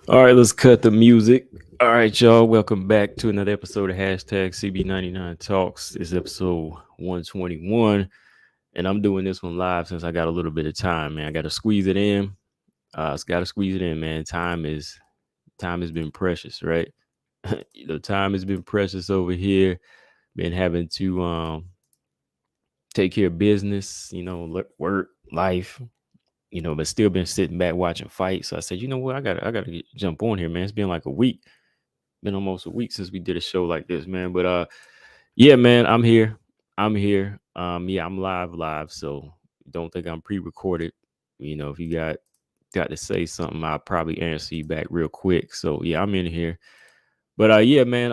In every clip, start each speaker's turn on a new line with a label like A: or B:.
A: All right, let's cut the music. All right, y'all. Welcome back to another episode of hashtag CB99 Talks. This is episode 121, and I'm doing this one live since I got a little bit of time, man. I got to squeeze it in. Got to squeeze it in, man. Time has been precious, right? Time has been precious over here. Been having to take care of business, work, life, but still been sitting back watching fights. So I said, you know what, I gotta jump on here, man. It's been like a week. Been almost a week since we did a show like this, man. But yeah, man, I'm here. I'm here. Yeah, I'm live. So don't think I'm pre-recorded. If you got to say something, I'll probably answer you back real quick. So yeah, I'm in here. But yeah, man.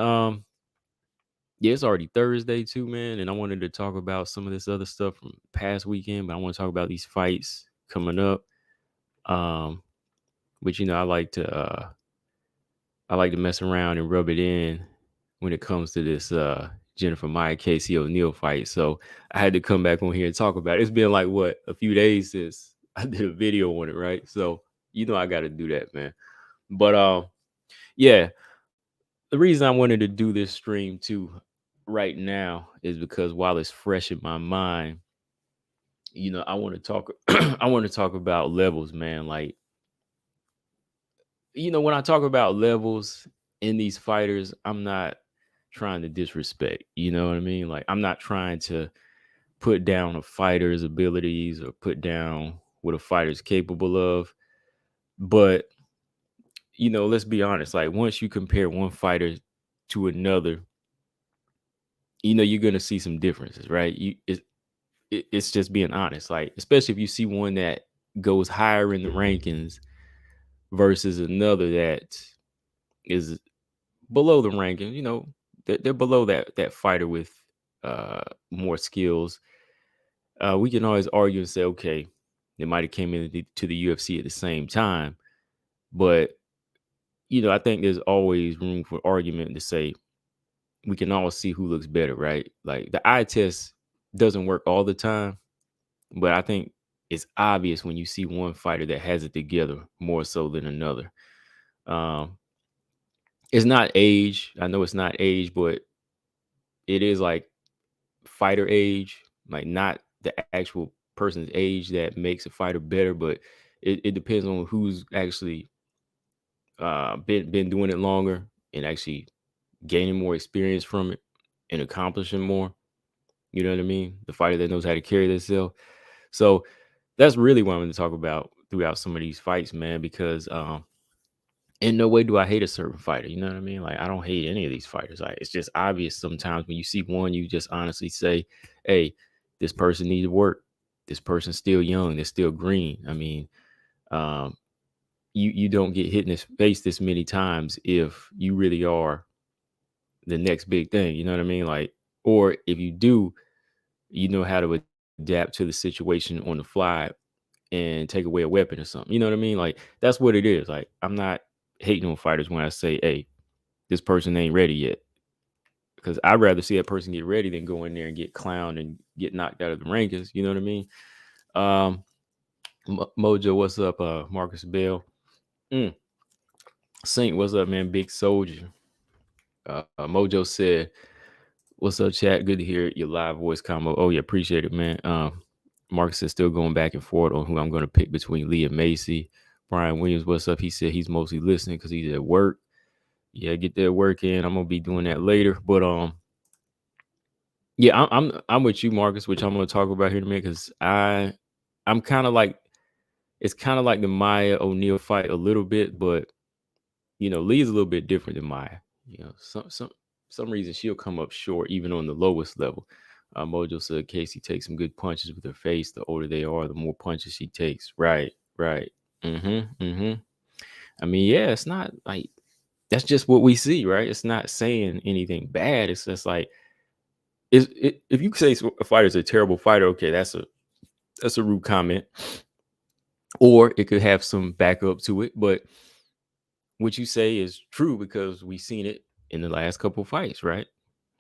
A: Yeah, it's already Thursday too, man. And I wanted to talk about some of this other stuff from past weekend, but I want to talk about these fights coming up. Um, but I like to mess around and rub it in when it comes to this Jennifer Maia Casey O'Neill fight. So I had to come back on here and talk about it. It's been like what, a few days since I did a video on it, right? So I got to do that, man. But yeah, the reason I wanted to do this stream too right now is because while it's fresh in my mind, I want to talk I want to talk about levels, man. Like, when I talk about levels in these fighters, I'm not trying to disrespect, you know what I mean? Like, I'm not trying to put down a fighter's abilities or put down what a fighter's capable of. But, let's be honest, like once you compare one fighter to another, you're gonna see some differences, right? It's just being honest. Like, especially if you see one that goes higher in the rankings versus another that is below the ranking, they're below that fighter with more skills. We can always argue and say, okay, they might have came into to the UFC at the same time, but I think there's always room for argument to say we can all see who looks better, right? Like the eye test doesn't work all the time, but I think it's obvious when you see one fighter that has it together more so than another. Um, it's not age. I know it's not age, but it is like fighter age, like not the actual person's age that makes a fighter better, but it depends on who's actually been doing it longer and actually gaining more experience from it and accomplishing more. You know what I mean? The fighter that knows how to carry themselves. So that's really what I'm going to talk about throughout some of these fights, man. Because in no way do I hate a certain fighter. You know what I mean? Like I don't hate any of these fighters. Like it's just obvious sometimes when you see one, you just honestly say, "Hey, this person needs work. This person's still young. They're still green." I mean, um, you don't get hit in the face this many times if you really are the next big thing. You know what I mean? Like, or if you do, you know how to adapt to the situation on the fly and take away a weapon or something. You know what I mean? Like that's what it is. Like I'm not hating on fighters when I say, "Hey, this person ain't ready yet," because I'd rather see that person get ready than go in there and get clowned and get knocked out of the rankings. You know what I mean? Um, Mojo, what's up? Marcus Bell, mm. Saint, what's up, man? Big Soldier. Mojo said, "What's up, chat? Good to hear your live voice combo. Oh yeah, appreciate it, man." Marcus is still going back and forth on who I'm going to pick between Lee and Macy. Brian Williams, what's up? He said he's mostly listening because he's at work. Yeah, get that work in. I'm gonna be doing that later. But yeah, I'm with you, Marcus, which I'm gonna talk about here in a minute because I'm kind of like it's kind of like the Maya O'Neal fight a little bit, but Lee's a little bit different than Maya. Some reason she'll come up short even on the lowest level. Mojo said Casey takes some good punches with her face. The older they are, the more punches she takes. Right, right. Mm-hmm. I mean, yeah, it's not like that's just what we see, right? It's not saying anything bad. It's just like if you say a fighter's a terrible fighter, okay, that's a rude comment, or it could have some backup to it. But what you say is true because we've seen it in the last couple fights, right?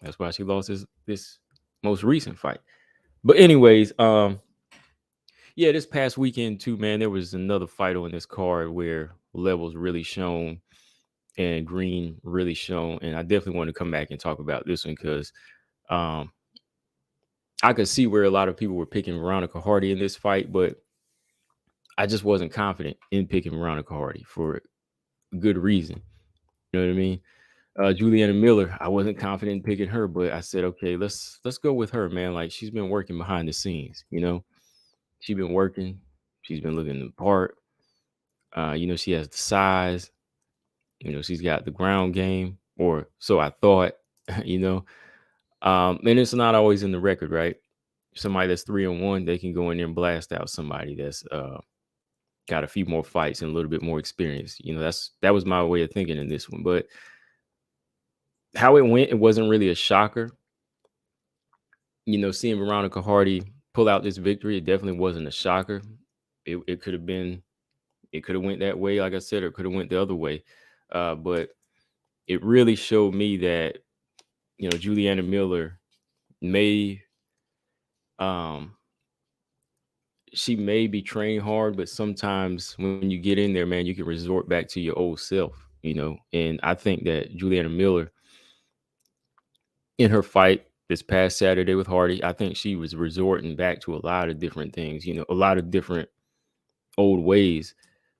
A: That's why she lost this most recent fight. But anyways, yeah, this past weekend too, man, there was another fight on this card where levels really shown and green really shown. And I definitely want to come back and talk about this one because um, I could see where a lot of people were picking Veronica Hardy in this fight, but I just wasn't confident in picking Veronica Hardy for good reason. You know what I mean? Juliana Miller, I wasn't confident in picking her, but I said, okay, let's go with her, man. Like she's been working behind the scenes, you know. She's been working. She's been looking the part. She has the size. She's got the ground game, or so I thought. you know, and it's not always in the record, right? Somebody that's 3-1, they can go in there and blast out somebody that's got a few more fights and a little bit more experience. That was my way of thinking in this one. But how it went, it wasn't really a shocker. Seeing Veronica Hardy pull out this victory, it definitely wasn't a shocker. It could have been, it could have went that way, like I said, or it could have went the other way. But it really showed me that Juliana Miller may um she may be training hard, but sometimes when you get in there, man, you can resort back to your old self. And I think that Juliana Miller in her fight this past Saturday with Hardy, I think she was resorting back to a lot of different things, a lot of different old ways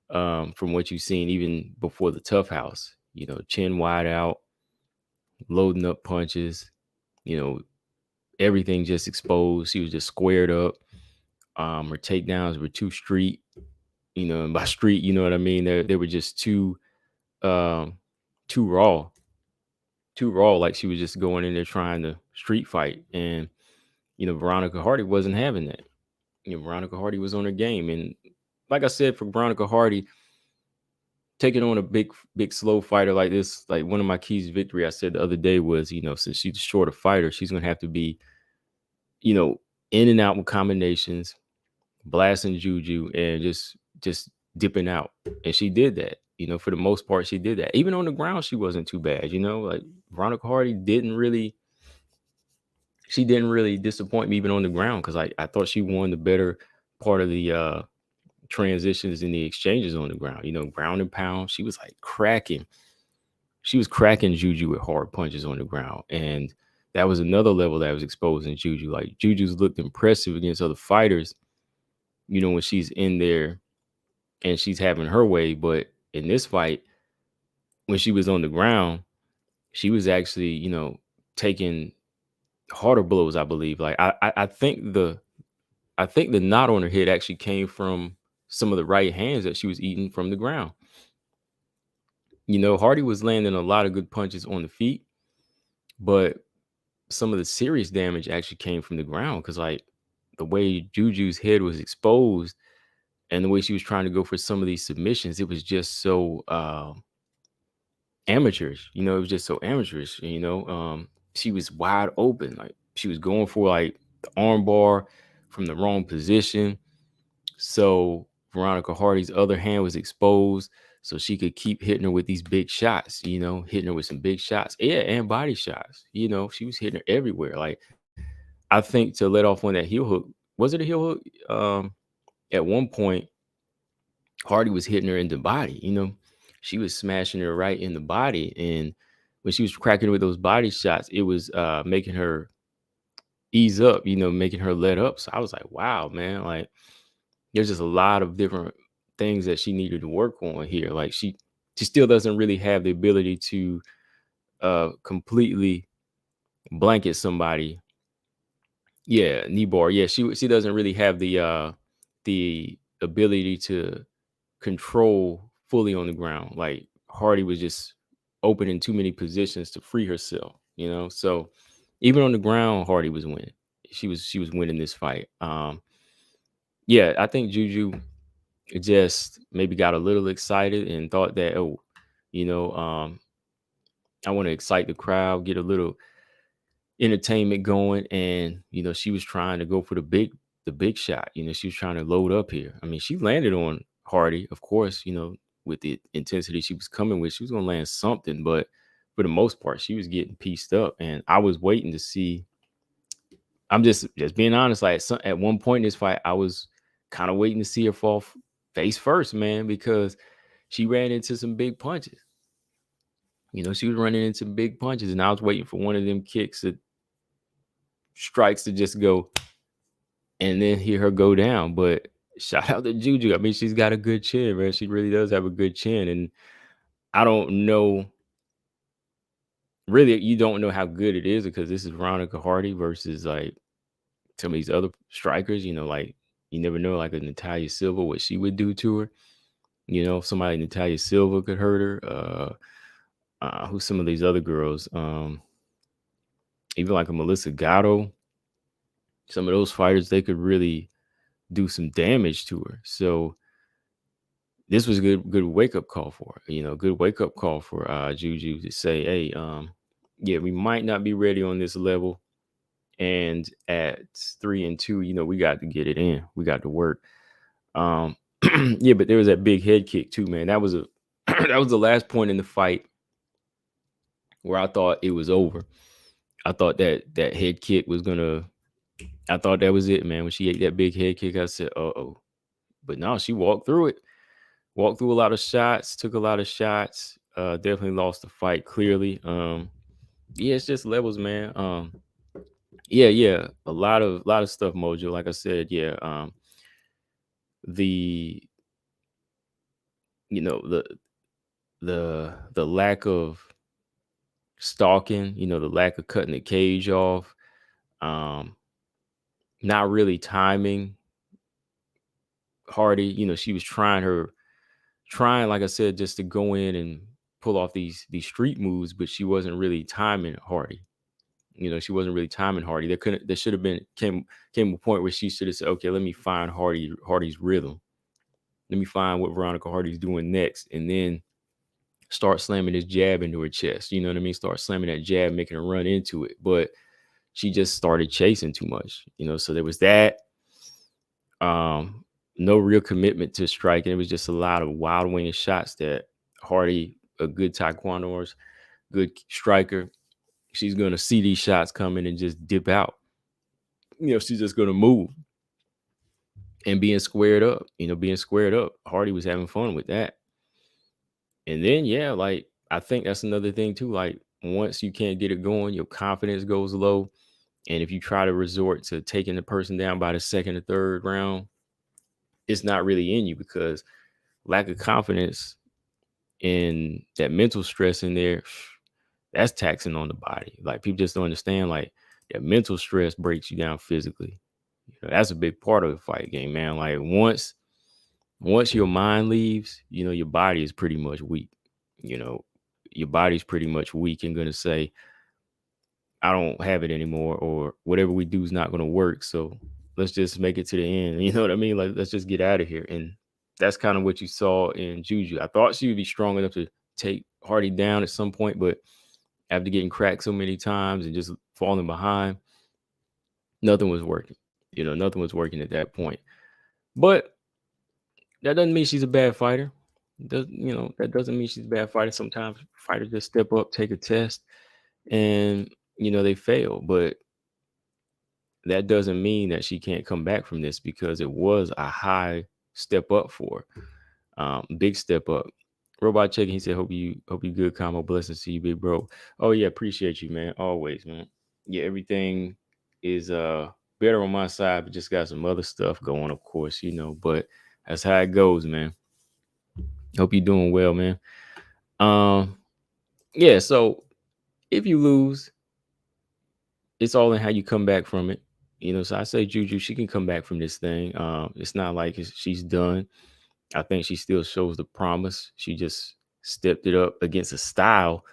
A: from what you've seen even before the Tough House, chin wide out, loading up punches, you know, everything just exposed. She was just squared up. Her takedowns were too street, and by street, you know what I mean? They were just um, too raw, like she was just going in there trying to street fight. And, Veronica Hardy wasn't having that. Veronica Hardy was on her game. And like I said, for Veronica Hardy, taking on a big, slow fighter like this, like one of my keys to victory, I said the other day was, since she's a shorter fighter, she's going to have to be, you know, in and out with combinations, blasting juju, and just dipping out. And she did that. For the most part, she did that. Even on the ground, she wasn't too bad. Like Veronica Hardy she didn't really disappoint me even on the ground because I thought she won the better part of the transitions in the exchanges on the ground. Ground and pound. She was like cracking. She was cracking Juju with hard punches on the ground. And that was another level that was exposing Juju. Like Juju's looked impressive against other fighters, when she's in there and she's having her way. But in this fight, when she was on the ground, she was actually, taking harder blows, I believe. Like I think the knot on her head actually came from some of the right hands that she was eating from the ground. Hardy was landing a lot of good punches on the feet, but some of the serious damage actually came from the ground because, like, the way Juju's head was exposed and the way she was trying to go for some of these submissions, it was just so amateurish. It was just so amateurish. She was wide open, like she was going for like the arm bar from the wrong position. So Veronica Hardy's other hand was exposed, so she could keep hitting her with these big shots, hitting her with some big shots. Yeah, and body shots. She was hitting her everywhere. Like, I think to let off on that heel hook, was it a heel hook? At one point, Hardy was hitting her in the body, she was smashing her right in the body. And when she was cracking her with those body shots, it was making her ease up, making her let up. So I was like, wow, man, like, there's just a lot of different things that she needed to work on here. Like she still doesn't really have the ability to completely blanket somebody. Yeah, knee bar. Yeah, she doesn't really have the ability to control fully on the ground. Like Hardy was just opening too many positions to free herself. So even on the ground, Hardy was winning. She was winning this fight. Yeah, I think Juju just maybe got a little excited and thought that, oh, you know, um, I want to excite the crowd, get a little entertainment going. And, she was trying to go for the big shot. She was trying to load up here. I mean, she landed on Hardy, of course, with the intensity she was coming with, she was gonna land something, but for the most part, she was getting pieced up. And I was waiting to see. I'm just being honest. Like at one point in this fight, I was kind of waiting to see her fall face first, man, because she ran into some big punches. She was running into big punches, and I was waiting for one of them kicks that strikes to just go and then hear her go down. But shout out to Juju. I mean, she's got a good chin, man. She really does have a good chin. And I don't know, really, you don't know how good it is because this is Veronica Hardy versus like some of these other strikers, like you never know, like a Natalia Silva, what she would do to her. If somebody Natalia Silva could hurt her. Who's some of these other girls? Even like a Melissa Gatto, some of those fighters, they could really do some damage to her. So this was a good wake up call for her. Good wake up call for Juju to say, hey, yeah, we might not be ready on this level. And at 3-2, we got to get it in. We got to work. Yeah, but there was that big head kick too, man. That was that was the last point in the fight where I thought it was over. I thought that head kick was I thought that was it, man. When she ate that big head kick, I said, uh-oh. But no, she walked through it. Walked through a lot of shots, took a lot of shots. Definitely lost the fight clearly. Yeah, it's just levels, man. Yeah. A lot of stuff, Mojo. Like I said, yeah. The the lack of stalking, the lack of cutting the cage off, not really timing Hardy. She was trying, like I said, just to go in and pull off these street moves, but she wasn't really timing Hardy. She wasn't really timing Hardy. There should have been came a point where she should have said, okay, let me find Hardy's rhythm. Let me find what Veronica Hardy's doing next, and then start slamming this jab into her chest. You know what I mean? Start slamming that jab, making her run into it. But she just started chasing too much. So there was that. No real commitment to striking. It was just a lot of wild winging shots that Hardy, a good taekwondoer, good striker, she's going to see these shots coming and just dip out. She's just going to move and being squared up. Hardy was having fun with that. And then, yeah, like, I think that's another thing too. Like, once you can't get it going, your confidence goes low. And if you try to resort to taking the person down by the second or third round, it's not really in you, because lack of confidence and that mental stress in there, that's taxing on the body. Like, people just don't understand, like, that mental stress breaks you down physically. That's a big part of the fight game, man. Like, once your mind leaves, your body is pretty much weak. Your body's pretty much weak and gonna say, I don't have it anymore, or whatever we do is not gonna work. So let's just make it to the end. You know what I mean? Like, let's just get out of here. And that's kind of what you saw in Juju. I thought she would be strong enough to take Hardy down at some point, but after getting cracked so many times and just falling behind, nothing was working. Nothing was working at that point. But that doesn't mean she's a bad fighter. That doesn't mean she's a bad fighter. Sometimes fighters just step up, take a test, and they fail. But that doesn't mean that she can't come back from this, because it was a high step up for her. Big step up. Robot checking. He said, hope you good, combo. Blessings to you, big bro. Oh yeah, appreciate you, man. Always, man. Yeah, everything is better on my side, but just got some other stuff going, of course, but that's how it goes, man. Hope you're doing well, man. Yeah, so if you lose, it's all in how you come back from it. So I say Juju, she can come back from this thing. It's not like she's done. I think she still shows the promise. She just stepped it up against a style,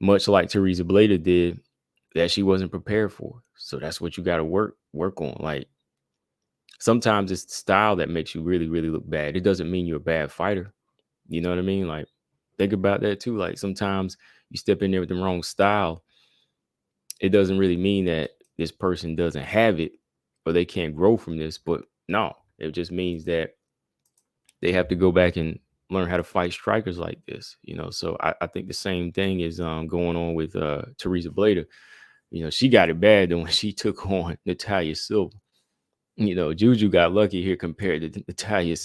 A: much like Teresa Blader did, that she wasn't prepared for. So that's what you got to work on. Like, sometimes it's the style that makes you really, really look bad. It doesn't mean you're a bad fighter. You know what I mean? Like, think about that too. Like, sometimes you step in there with the wrong style. It doesn't really mean that this person doesn't have it or they can't grow from this. But no, it just means that they have to go back and learn how to fight strikers like this. So I think the same thing is going on with Teresa Blader. She got it bad though when she took on Natalia Silva. Juju got lucky here compared to Natalia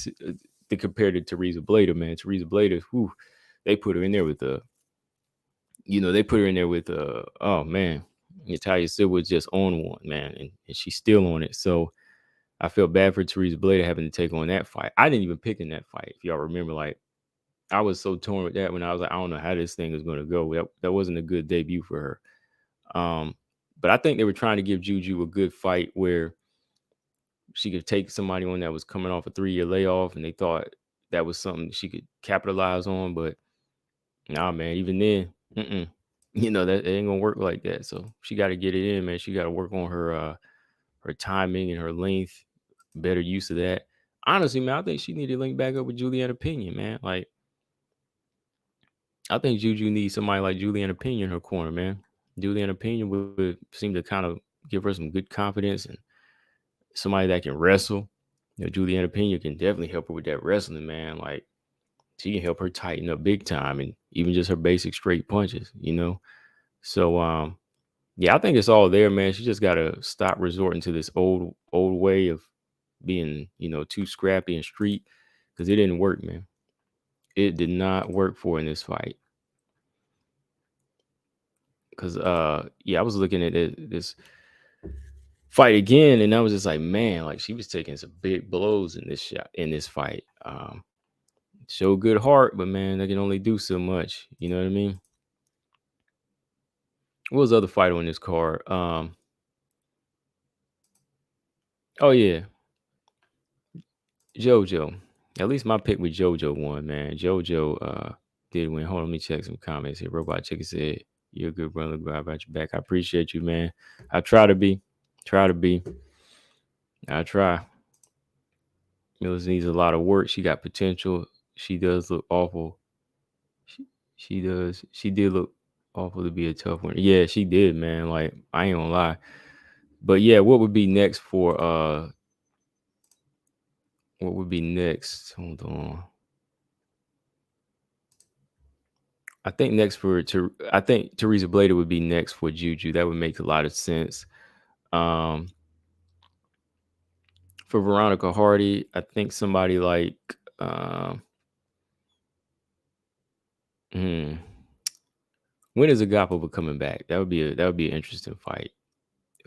A: to compare to Teresa Blader, man. Teresa Blader, whew, they put her in there with they put her in there with oh man, Natalia still was just on one, man, and she's still on it. So I felt bad for Teresa Blader having to take on that fight. I didn't even pick in that fight, if y'all remember. Like, I was so torn with that when I was like, I don't know how this thing is going to go. That wasn't a good debut for her. But I think they were trying to give Juju a good fight where she could take somebody on that was coming off a 3-year layoff, and they thought that was something she could capitalize on. But nah, man, even then, that it ain't gonna work like that. So she got to get it in, man. She got to work on her timing and her length, better use of that. Honestly, man, I think she needed to link back up with Juliana Pena, man. Like, I think Juju needs somebody like Juliana Pena in her corner, man. Juliana Pena would seem to kind of give her some good confidence and somebody that can wrestle. Juliana Pena can definitely help her with that wrestling, man. Like, she can help her tighten up big time, and even just her basic straight punches. So, yeah, I think it's all there, man. She just got to stop resorting to this old way of being, too scrappy and street, because it didn't work, man. It did not work for her in this fight. Because, yeah, I was looking at this fight again, and I was just like, man, like, she was taking some big blows in this fight. Show good heart, but man, they can only do so much. You know what I mean? What was the other fight on this card? Oh yeah, JoJo. At least my pick with JoJo won, man. JoJo did win. Hold on, let me check some comments here. Robot Chicken said, "You're a good brother. Glad about your back. I appreciate you, man. I try to be. Try to be. I try. Mills needs a lot of work. She got potential. She does look awful. She does. She did look awful to be a tough one. Yeah, she did, man. Like, I ain't gonna lie. But yeah, what would be next for what would be next? Hold on. I think Teresa Blader would be next for Juju. That would make a lot of sense. Um, for Veronica Hardy, I think somebody like when is Agapova coming back? That would be an interesting fight.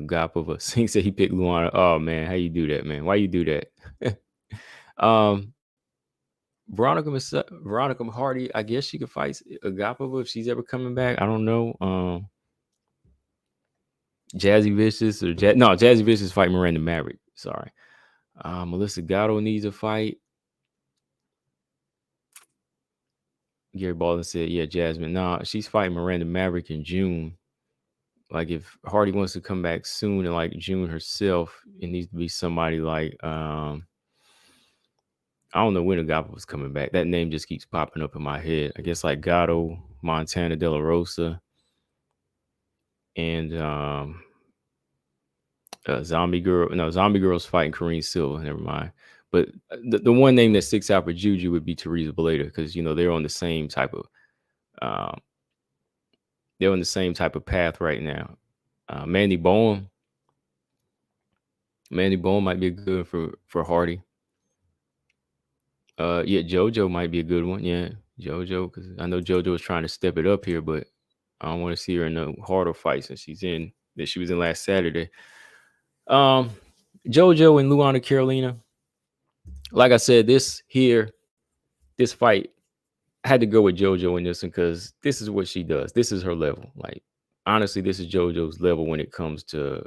A: Agapova. Singh said he picked Luana. Oh man, how you do that, man? Why you do that? um, Veronica Hardy. I guess she could fight Agapova if she's ever coming back. I don't know. Jazzy Vicious Jazzy Vicious fight Miranda Maverick. Sorry. Melissa Gatto needs a fight. Gary Baldwin said, yeah, Jasmine. Nah, she's fighting Miranda Maverick in June. Like, if Hardy wants to come back soon in like June herself, it needs to be somebody like I don't know when Agapova was coming back. That name just keeps popping up in my head. I guess like Gatto, Montana De La Rosa, and Zombie Girl. No, Zombie Girl's fighting Karine Silva. Never mind. But the one name that sticks out for Juju would be Teresa Blader, because they're on the same type of path right now. Mandy Bowen might be a good for Hardy. Yeah, JoJo might be a good one. Yeah, JoJo, because I know JoJo is trying to step it up here, but I don't want to see her in a harder fight since she was in last Saturday. JoJo and Luana Carolina. Like I said, this fight, I had to go with JoJo in this one because this is what she does. This is her level. Like, honestly, this is JoJo's level when it comes to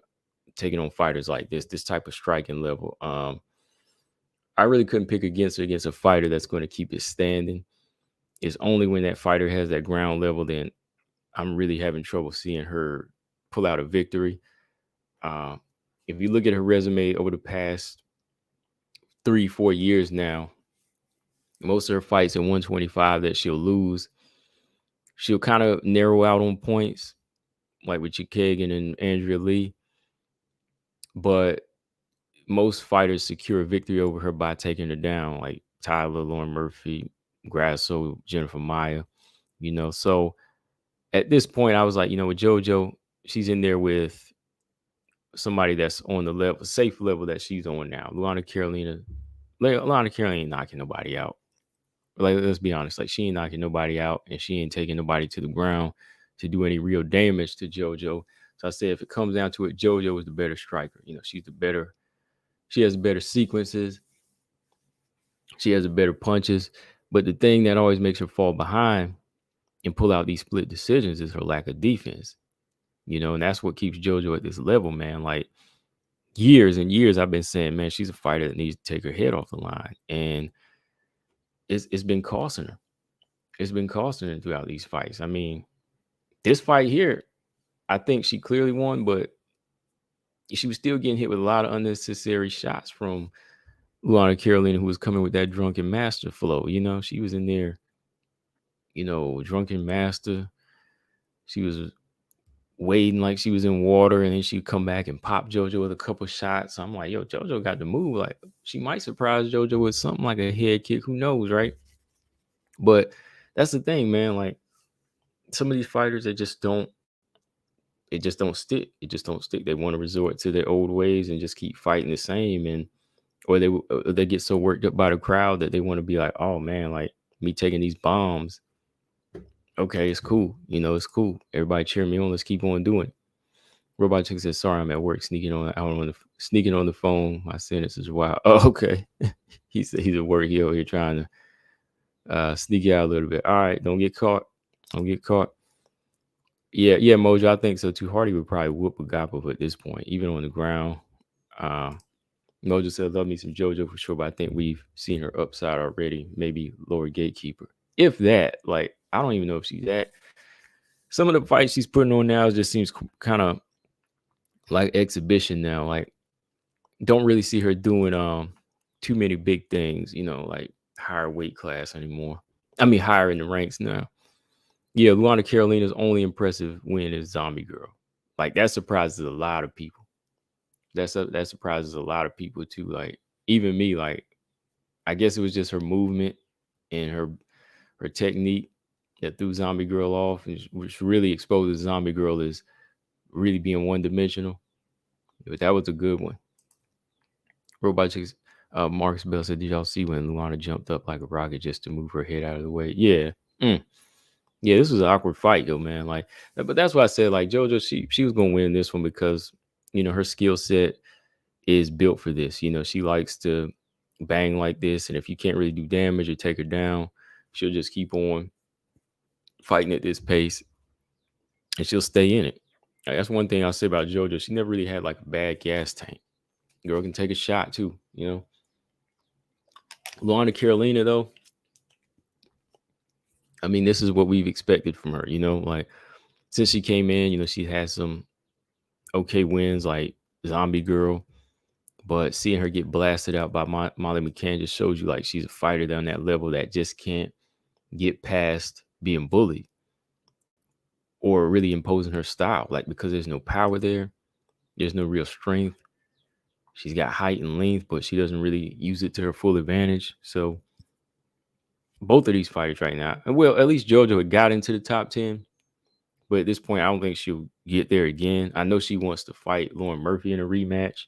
A: taking on fighters like this type of striking level. I really couldn't pick against a fighter that's going to keep it standing. It's only when that fighter has that ground level, then I'm really having trouble seeing her pull out a victory. If you look at her resume over the past 3-4 years now, most of her fights at 125 that she'll lose, she'll kind of narrow out on points, like with Chikagan and Andrea Lee. But most fighters secure a victory over her by taking her down, like Tyler, Lauren Murphy, Grasso, Jennifer Maia. So at this point, I was like, with JoJo, she's in there with somebody that's on the safe level that she's on now. Luana Carolina, like Lana Carroll ain't knocking nobody out. Like, let's be honest, like she ain't knocking nobody out, and she ain't taking nobody to the ground to do any real damage to JoJo. So I said, if it comes down to it, JoJo is the better striker. She's the better. She has better sequences. She has the better punches. But the thing that always makes her fall behind and pull out these split decisions is her lack of defense. And that's what keeps JoJo at this level, man. Like, years and years I've been saying, man, she's a fighter that needs to take her head off the line. And it's been costing her. It's been costing her throughout these fights. I mean, this fight here, I think she clearly won, but she was still getting hit with a lot of unnecessary shots from Luana Carolina, who was coming with that drunken master flow. She was in there, drunken master. She was wading like she was in water, and then she'd come back and pop JoJo with a couple shots. I'm like, yo, JoJo got to move. Like, she might surprise JoJo with something like a head kick. Who knows, right? But that's the thing, man. Like, some of these fighters, it just don't stick. It just don't stick. They want to resort to their old ways and just keep fighting the same, and or they get so worked up by the crowd that they want to be like, oh man, like me taking these bombs. Okay, it's cool. It's cool. Everybody cheer me on. Let's keep on doing it. Robot Chick says, sorry, I'm at work sneaking on the phone. My sentence is wild. Oh, okay. He said he's at work. He over here trying to sneak out a little bit. All right, don't get caught. Yeah, Mojo, I think so too. Hardy would probably whoop a Gappa at this point, even on the ground. Mojo said, love me some JoJo for sure, but I think we've seen her upside already. Maybe lower gatekeeper. If that, like, I don't even know if she's that. Some of the fights she's putting on now just seems kind of like exhibition now. Like, don't really see her doing too many big things, like higher weight class anymore. I mean, higher in the ranks now. Yeah, Luana Carolina's only impressive win is Zombie Girl. Like, that surprises a lot of people. That surprises a lot of people too. Like, even me. Like, I guess it was just her movement and her technique that threw Zombie Girl off, which really exposes Zombie Girl as really being one-dimensional. But that was a good one. Robot Chicks, Marcus Bell said, did y'all see when Luana jumped up like a rocket just to move her head out of the way? Yeah. Yeah, this was an awkward fight though, man. Like, but that's why I said, like, JoJo, she was gonna win this one because her skill set is built for this. She likes to bang like this, and if you can't really do damage or take her down, she'll just keep on fighting at this pace, and she'll stay in it. Like, that's one thing I'll say about JoJo. She never really had like a bad gas tank. Girl can take a shot too. Luana Carolina though, I mean, this is what we've expected from her. Like, since she came in, she had some okay wins like Zombie Girl, but seeing her get blasted out by Molly McCann just shows you like she's a fighter down that level that just can't get past being bullied or really imposing her style. Like, because there's no power there's no real strength. She's got height and length, but she doesn't really use it to her full advantage. So both of these fighters right now, and well, at least JoJo had got into the top 10, but at this point, I don't think she'll get there again. I know she wants to fight Lauren Murphy in a rematch,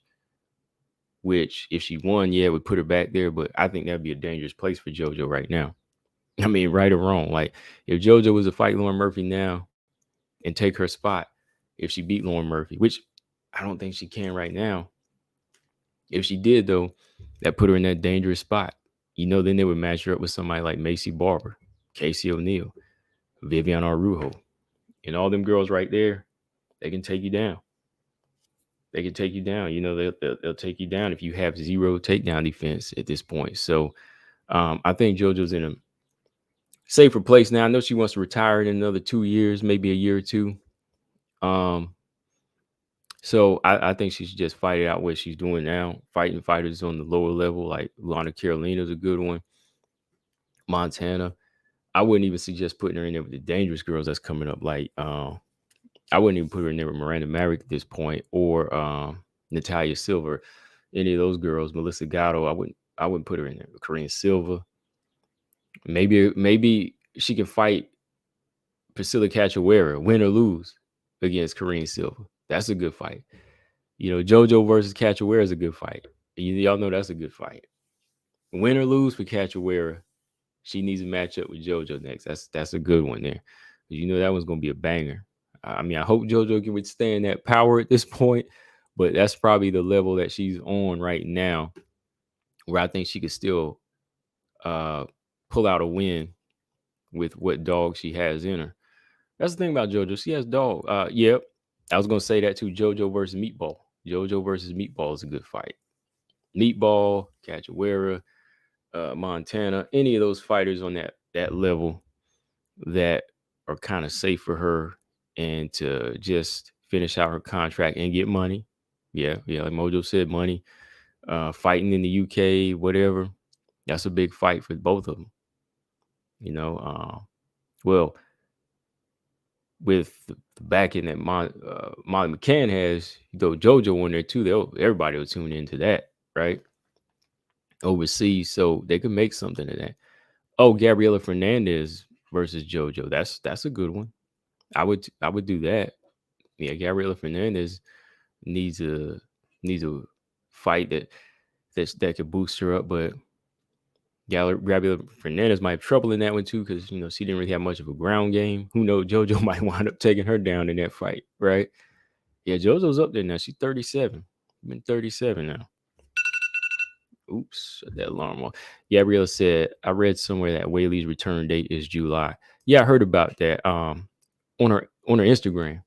A: which if she won, yeah, would put her back there. But I think that'd be a dangerous place for JoJo right now. I mean, right or wrong. Like, if JoJo was to fight Lauren Murphy now and take her spot, if she beat Lauren Murphy, which I don't think she can right now. If she did, though, that put her in that dangerous spot. Then they would match her up with somebody like Macy Barber, Casey O'Neill, Vivian Arujo, and all them girls right there. They can take you down. They can take you down. They'll take you down if you have zero takedown defense at this point. So I think JoJo's in a safer place now. I know she wants to retire in another 2 years, maybe a year or two. So I think she should just fight it out what she's doing now. Fighting fighters on the lower level, like Luana Carolina's a good one. Montana. I wouldn't even suggest putting her in there with the dangerous girls that's coming up. Like, I wouldn't even put her in there with Miranda Maverick at this point, or Natalia Silver. Any of those girls, Melissa Gatto, I wouldn't put her in there. Corinne Silva. Maybe she can fight Priscilla Cachoeira, win or lose against Corinne Silva. That's a good fight. JoJo versus Cachoeira is a good fight. Y'all know that's a good fight. Win or lose for Cachoeira, she needs to match up with JoJo next. That's a good one there. You know that one's gonna be a banger. I mean, I hope JoJo can withstand that power at this point, but that's probably the level that she's on right now, where I think she could still uh pull out a win with what dog she has in her. That's the thing about JoJo. She has dog. Yep. I was gonna say that too. JoJo versus Meatball. JoJo versus Meatball is a good fight. Meatball, Cachoeira, Montana, any of those fighters on that level that are kind of safe for her and to just finish out her contract and get money. Yeah, yeah, like Mojo said, money. Fighting in the UK, whatever. That's a big fight for both of them. You know, well, with the backing that Molly McCann has, you throw JoJo in there too. Everybody will tune into that, right? Overseas, so they could make something of that. Oh, Gabriela Fernandez versus JoJo. That's a good one. I would do that. Yeah, Gabriela Fernandez needs a needs a fight that could boost her up, but Gabriela Fernandez might have trouble in that one too because she didn't really have much of a ground game. Who knows? JoJo might wind up taking her down in that fight, right? Yeah, JoJo's up there now. She's 37. Been 37 now. Oops, shut that alarm off. Gabriella said, I read somewhere that Whaley's return date is July. Yeah, I heard about that. On her Instagram.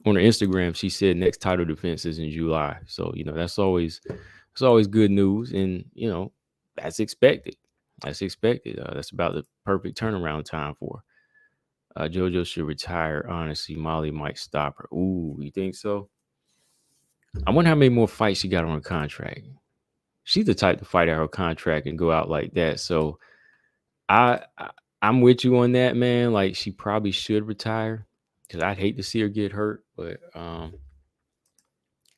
A: On her Instagram, she said next title defense is in July. So, that's always good news. And, that's expected. That's expected. That's about the perfect turnaround time for her. JoJo should retire. Honestly, Molly might stop her. Ooh, you think so? I wonder how many more fights she got on her contract. She's the type to fight out her contract and go out like that. So I'm with you on that, man. Like she probably should retire because I'd hate to see her get hurt. But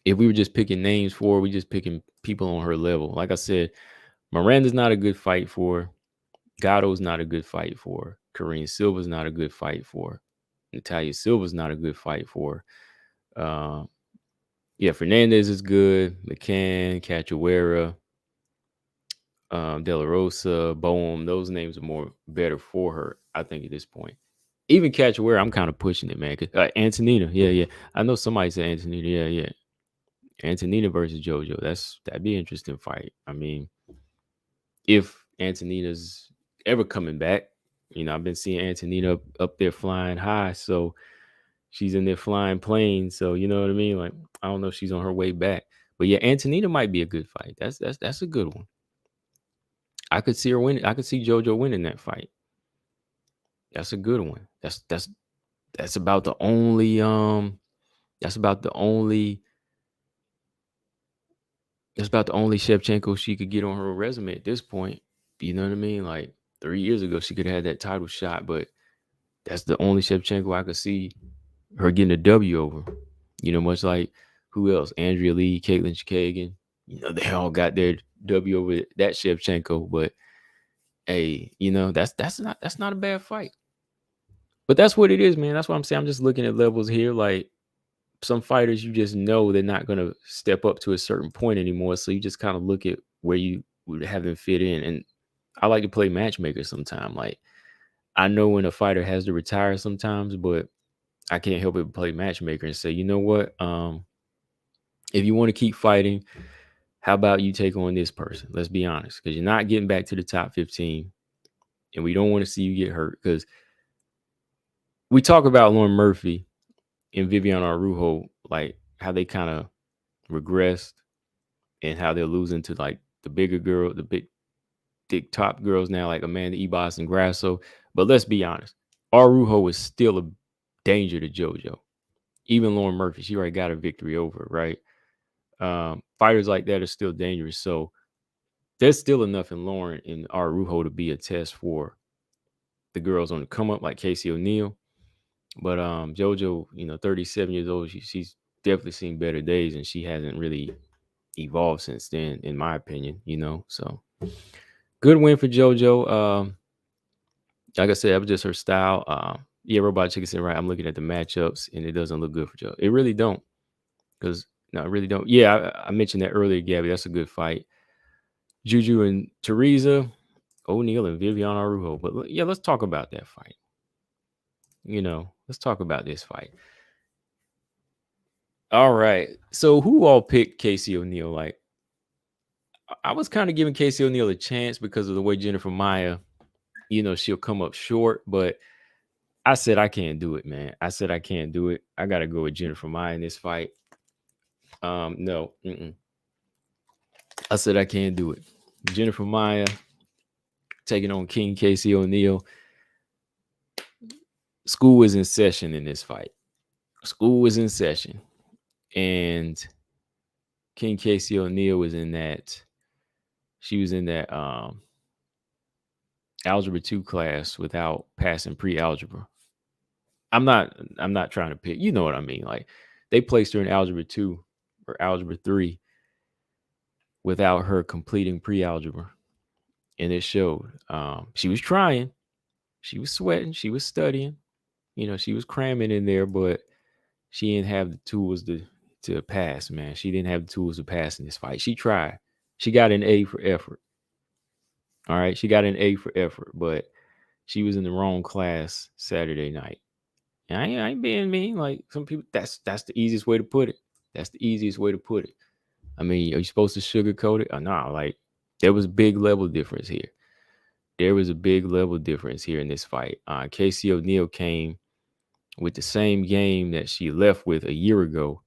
A: if we were just picking names for her, we just picking people on her level. Like I said, Miranda's not a good fight for her. Gatto's not a good fight for her. Karine Silva's not a good fight for her. Natalia Silva's not a good fight for her. Yeah, Fernandez is good. McCann, Cachoeira, De La Rosa, Boehm, those names are more better for her, I think, at this point. Even Cachoeira, I'm kind of pushing it, man. Antonina, yeah. I know somebody said Antonina, yeah. Antonina versus JoJo, that'd be an interesting fight. I mean, if Antonina's ever coming back, I've been seeing Antonina up there flying high, so she's in there flying planes. So you know what I mean? Like, I don't know if she's on her way back, but yeah, Antonina might be a good fight. That's a good one. I could see her win. I could see JoJo winning that fight. That's a good one. That's about the only Shevchenko she could get on her resume at this point. You know what I mean? Like 3 years ago, she could have had that title shot, but that's the only Shevchenko I could see her getting a W over. Much like who else? Andrea Lee, Caitlin Chikagan. They all got their W over that Shevchenko, but hey, that's not a bad fight. But that's what it is, man. That's what I'm saying. I'm just looking at levels here. Like some fighters, you just know they're not going to step up to a certain point anymore. So you just kind of look at where you would have them fit in. And I like to play matchmaker sometimes. Like I know when a fighter has to retire sometimes, but I can't help but play matchmaker and say, you know what? If you want to keep fighting, how about you take on this person? Let's be honest, because you're not getting back to the top 15. And we don't want to see you get hurt because we talk about Lauren Murphy and Viviane Araújo, like how they kind of regressed and how they're losing to like the bigger girl, the big thick top girls now, like Amanda Ebos and Grasso. But let's be honest, Araújo is still a danger to JoJo. Even Lauren Murphy, she already got a victory over, right? Fighters like that are still dangerous. So there's still enough in Lauren and Araújo to be a test for the girls on the come up, like Casey O'Neill. But JoJo, 37 years old, she's definitely seen better days, and she hasn't really evolved since then, in my opinion. So good win for JoJo. Like I said, that was just her style. Yeah, Robot Chicken said right. I'm looking at the matchups, and it doesn't look good for JoJo. It really don't, because no, it really don't. Yeah, I mentioned that earlier, Gabby. That's a good fight. Juju and Teresa, O'Neal and Vivian Arujo. But yeah, let's talk about that fight. Let's talk about this fight. All right. So who all picked Casey O'Neal? Like, I was kind of giving Casey O'Neal a chance because of the way Jennifer Maia, she'll come up short, but I said I can't do it, man. I said I can't do it. I gotta go with Jennifer Maia in this fight. No. I said I can't do it. Jennifer Maia taking on King Casey O'Neal. School was in session in this fight. School was in session. And King Casey O'Neal was in that. She was in that algebra 2 class without passing pre-algebra. I'm not trying to pick, you know what I mean? Like, they placed her in algebra 2 or algebra 3 without her completing pre-algebra. And it showed. She was trying, she was sweating, she was studying, she was cramming in there, but she didn't have the tools to pass, man. She didn't have the tools to pass in this fight. She tried. She got an A for effort. All right. She got an A for effort, but she was in the wrong class Saturday night. And I ain't being mean. Like, some people, that's the easiest way to put it. That's the easiest way to put it. I mean, are you supposed to sugarcoat it or not? Like, there was a big level difference here. There was a big level difference here in this fight. Casey O'Neal came with the same game that she left with a year ago,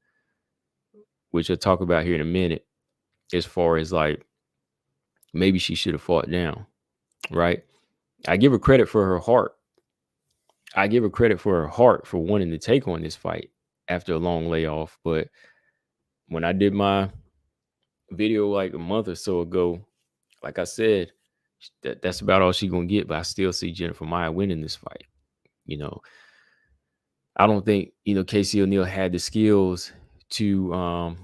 A: which I'll talk about here in a minute, as far as like, maybe she should have fought down, right? I give her credit for her heart. I give her credit for her heart for wanting to take on this fight after a long layoff. But when I did my video like a month or so ago, like I said, that's about all she's gonna get. But I still see Jennifer Maia winning this fight. I don't think Casey O'Neal had the skills to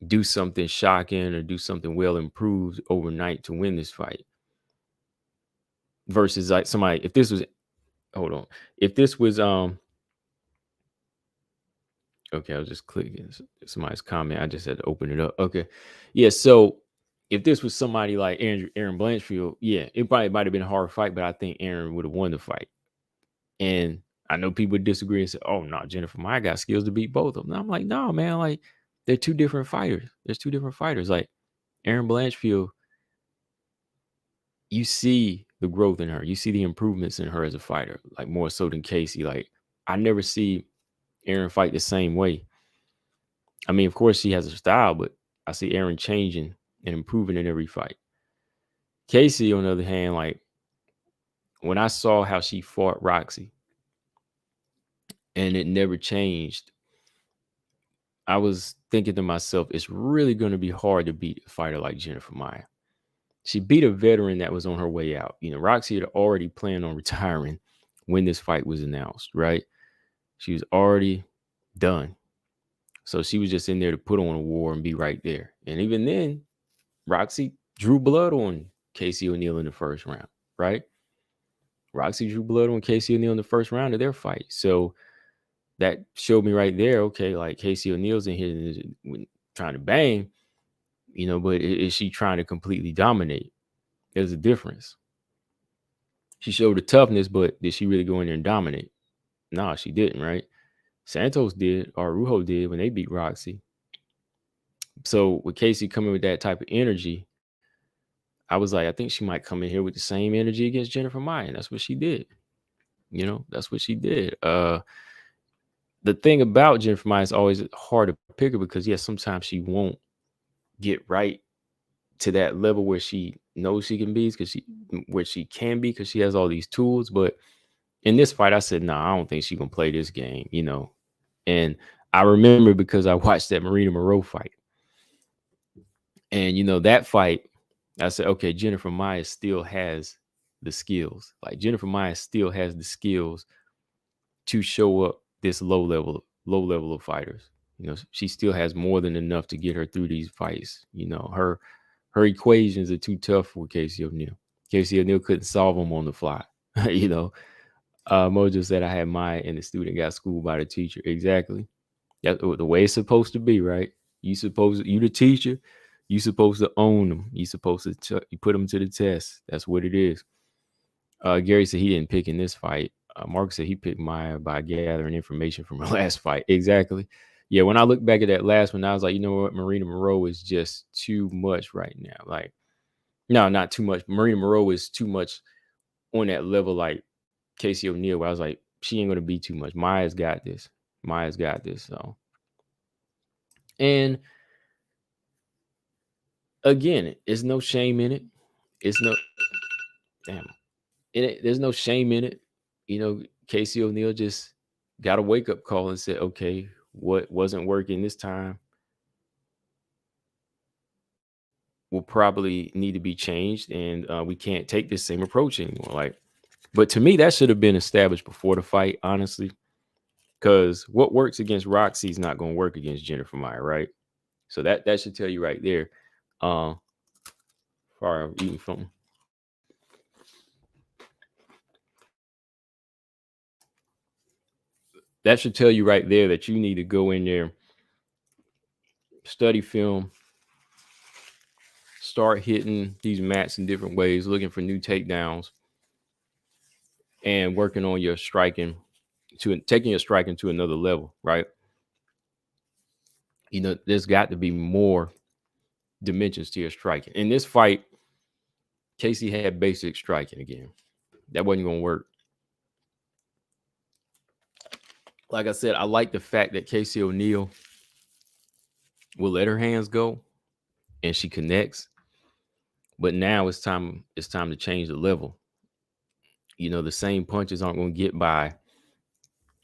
A: do something shocking or do something well improved overnight to win this fight. Versus like somebody, if this was okay, I was just clicking somebody's comment. I just had to open it up. Okay. Yeah, so if this was somebody like Aaron Blanchfield, yeah, it probably might have been a hard fight, but I think Aaron would have won the fight. And I know people disagree and say, oh, no, Jennifer Maia got skills to beat both of them. And I'm like, no, man, like, they're two different fighters. There's two different fighters. Like, Aaron Blanchfield, you see the growth in her. You see the improvements in her as a fighter, like more so than Casey. Like, I never see Aaron fight the same way. I mean, of course, she has a style, but I see Aaron changing and improving in every fight. Casey, on the other hand, like, when I saw how she fought Roxy and it never changed, I was thinking to myself, it's really going to be hard to beat a fighter like Jennifer Maia. She beat a veteran that was on her way out. Roxy had already planned on retiring when this fight was announced, right? She was already done. So she was just in there to put on a war and be right there. And even then, Roxy drew blood on Casey O'Neal in the first round, right? Roxy drew blood on Casey O'Neal in the first round of their fight. So that showed me right there, okay, like Casey O'Neal's in here trying to bang, but is she trying to completely dominate? There's a difference. She showed the toughness, but did she really go in there and dominate? No, she didn't, right? Santos did, or Rujo did when they beat Roxy. So with Casey coming with that type of energy, I was like, I think she might come in here with the same energy against Jennifer Maia. And that's what she did. That's what she did. The thing about Jennifer Maia is always hard to pick her because, yes, sometimes she won't get right to that level where she knows she can be, because she has all these tools. But in this fight, I said, I don't think she's gonna play this game, And I remember because I watched that Marina Moreau fight. And that fight, I said, okay, Jennifer Maia still has the skills. Like, Jennifer Maia still has the skills to show up this low level of fighters. She still has more than enough to get her through these fights. Her equations are too tough for Casey O'Neal. Casey O'Neal couldn't solve them on the fly. Mojo said I had Maya and the student got schooled by the teacher. Exactly. That's the way it's supposed to be, right? You the teacher, You supposed to own them. You supposed to you put them to the test. That's what it is. Gary said he didn't pick in this fight. Mark said he picked Maia by gathering information from her last fight. Exactly. Yeah, when I look back at that last one, I was like, you know what, Marina Moreau is just too much right now. Like, no, not too much. Marina Moreau is too much on that level, like Casey O'Neill, where I was like, she ain't gonna be too much. Maya's got this. Maya's got this. So, and again, it's no shame in it. It's no damn. There's no shame in it. You know, Casey O'Neill just got a wake up call and said, okay, what wasn't working this time will probably need to be changed, and we can't take this same approach anymore. Like, but to me, that should have been established before the fight, honestly, because what works against Roxy is not going to work against Jennifer Maia, right? So that should tell you right there. Sorry, I'm eating something. That should tell you right there that you need to go in there, study film, start hitting these mats in different ways, looking for new takedowns, and working on your striking, to taking your striking to another level, right? You know, there's got to be more dimensions to your striking. In this fight, Casey had basic striking again. That wasn't going to work. Like I said, I like the fact that Casey O'Neill will let her hands go and she connects. But now it's time to change the level. You know, the same punches aren't going to get by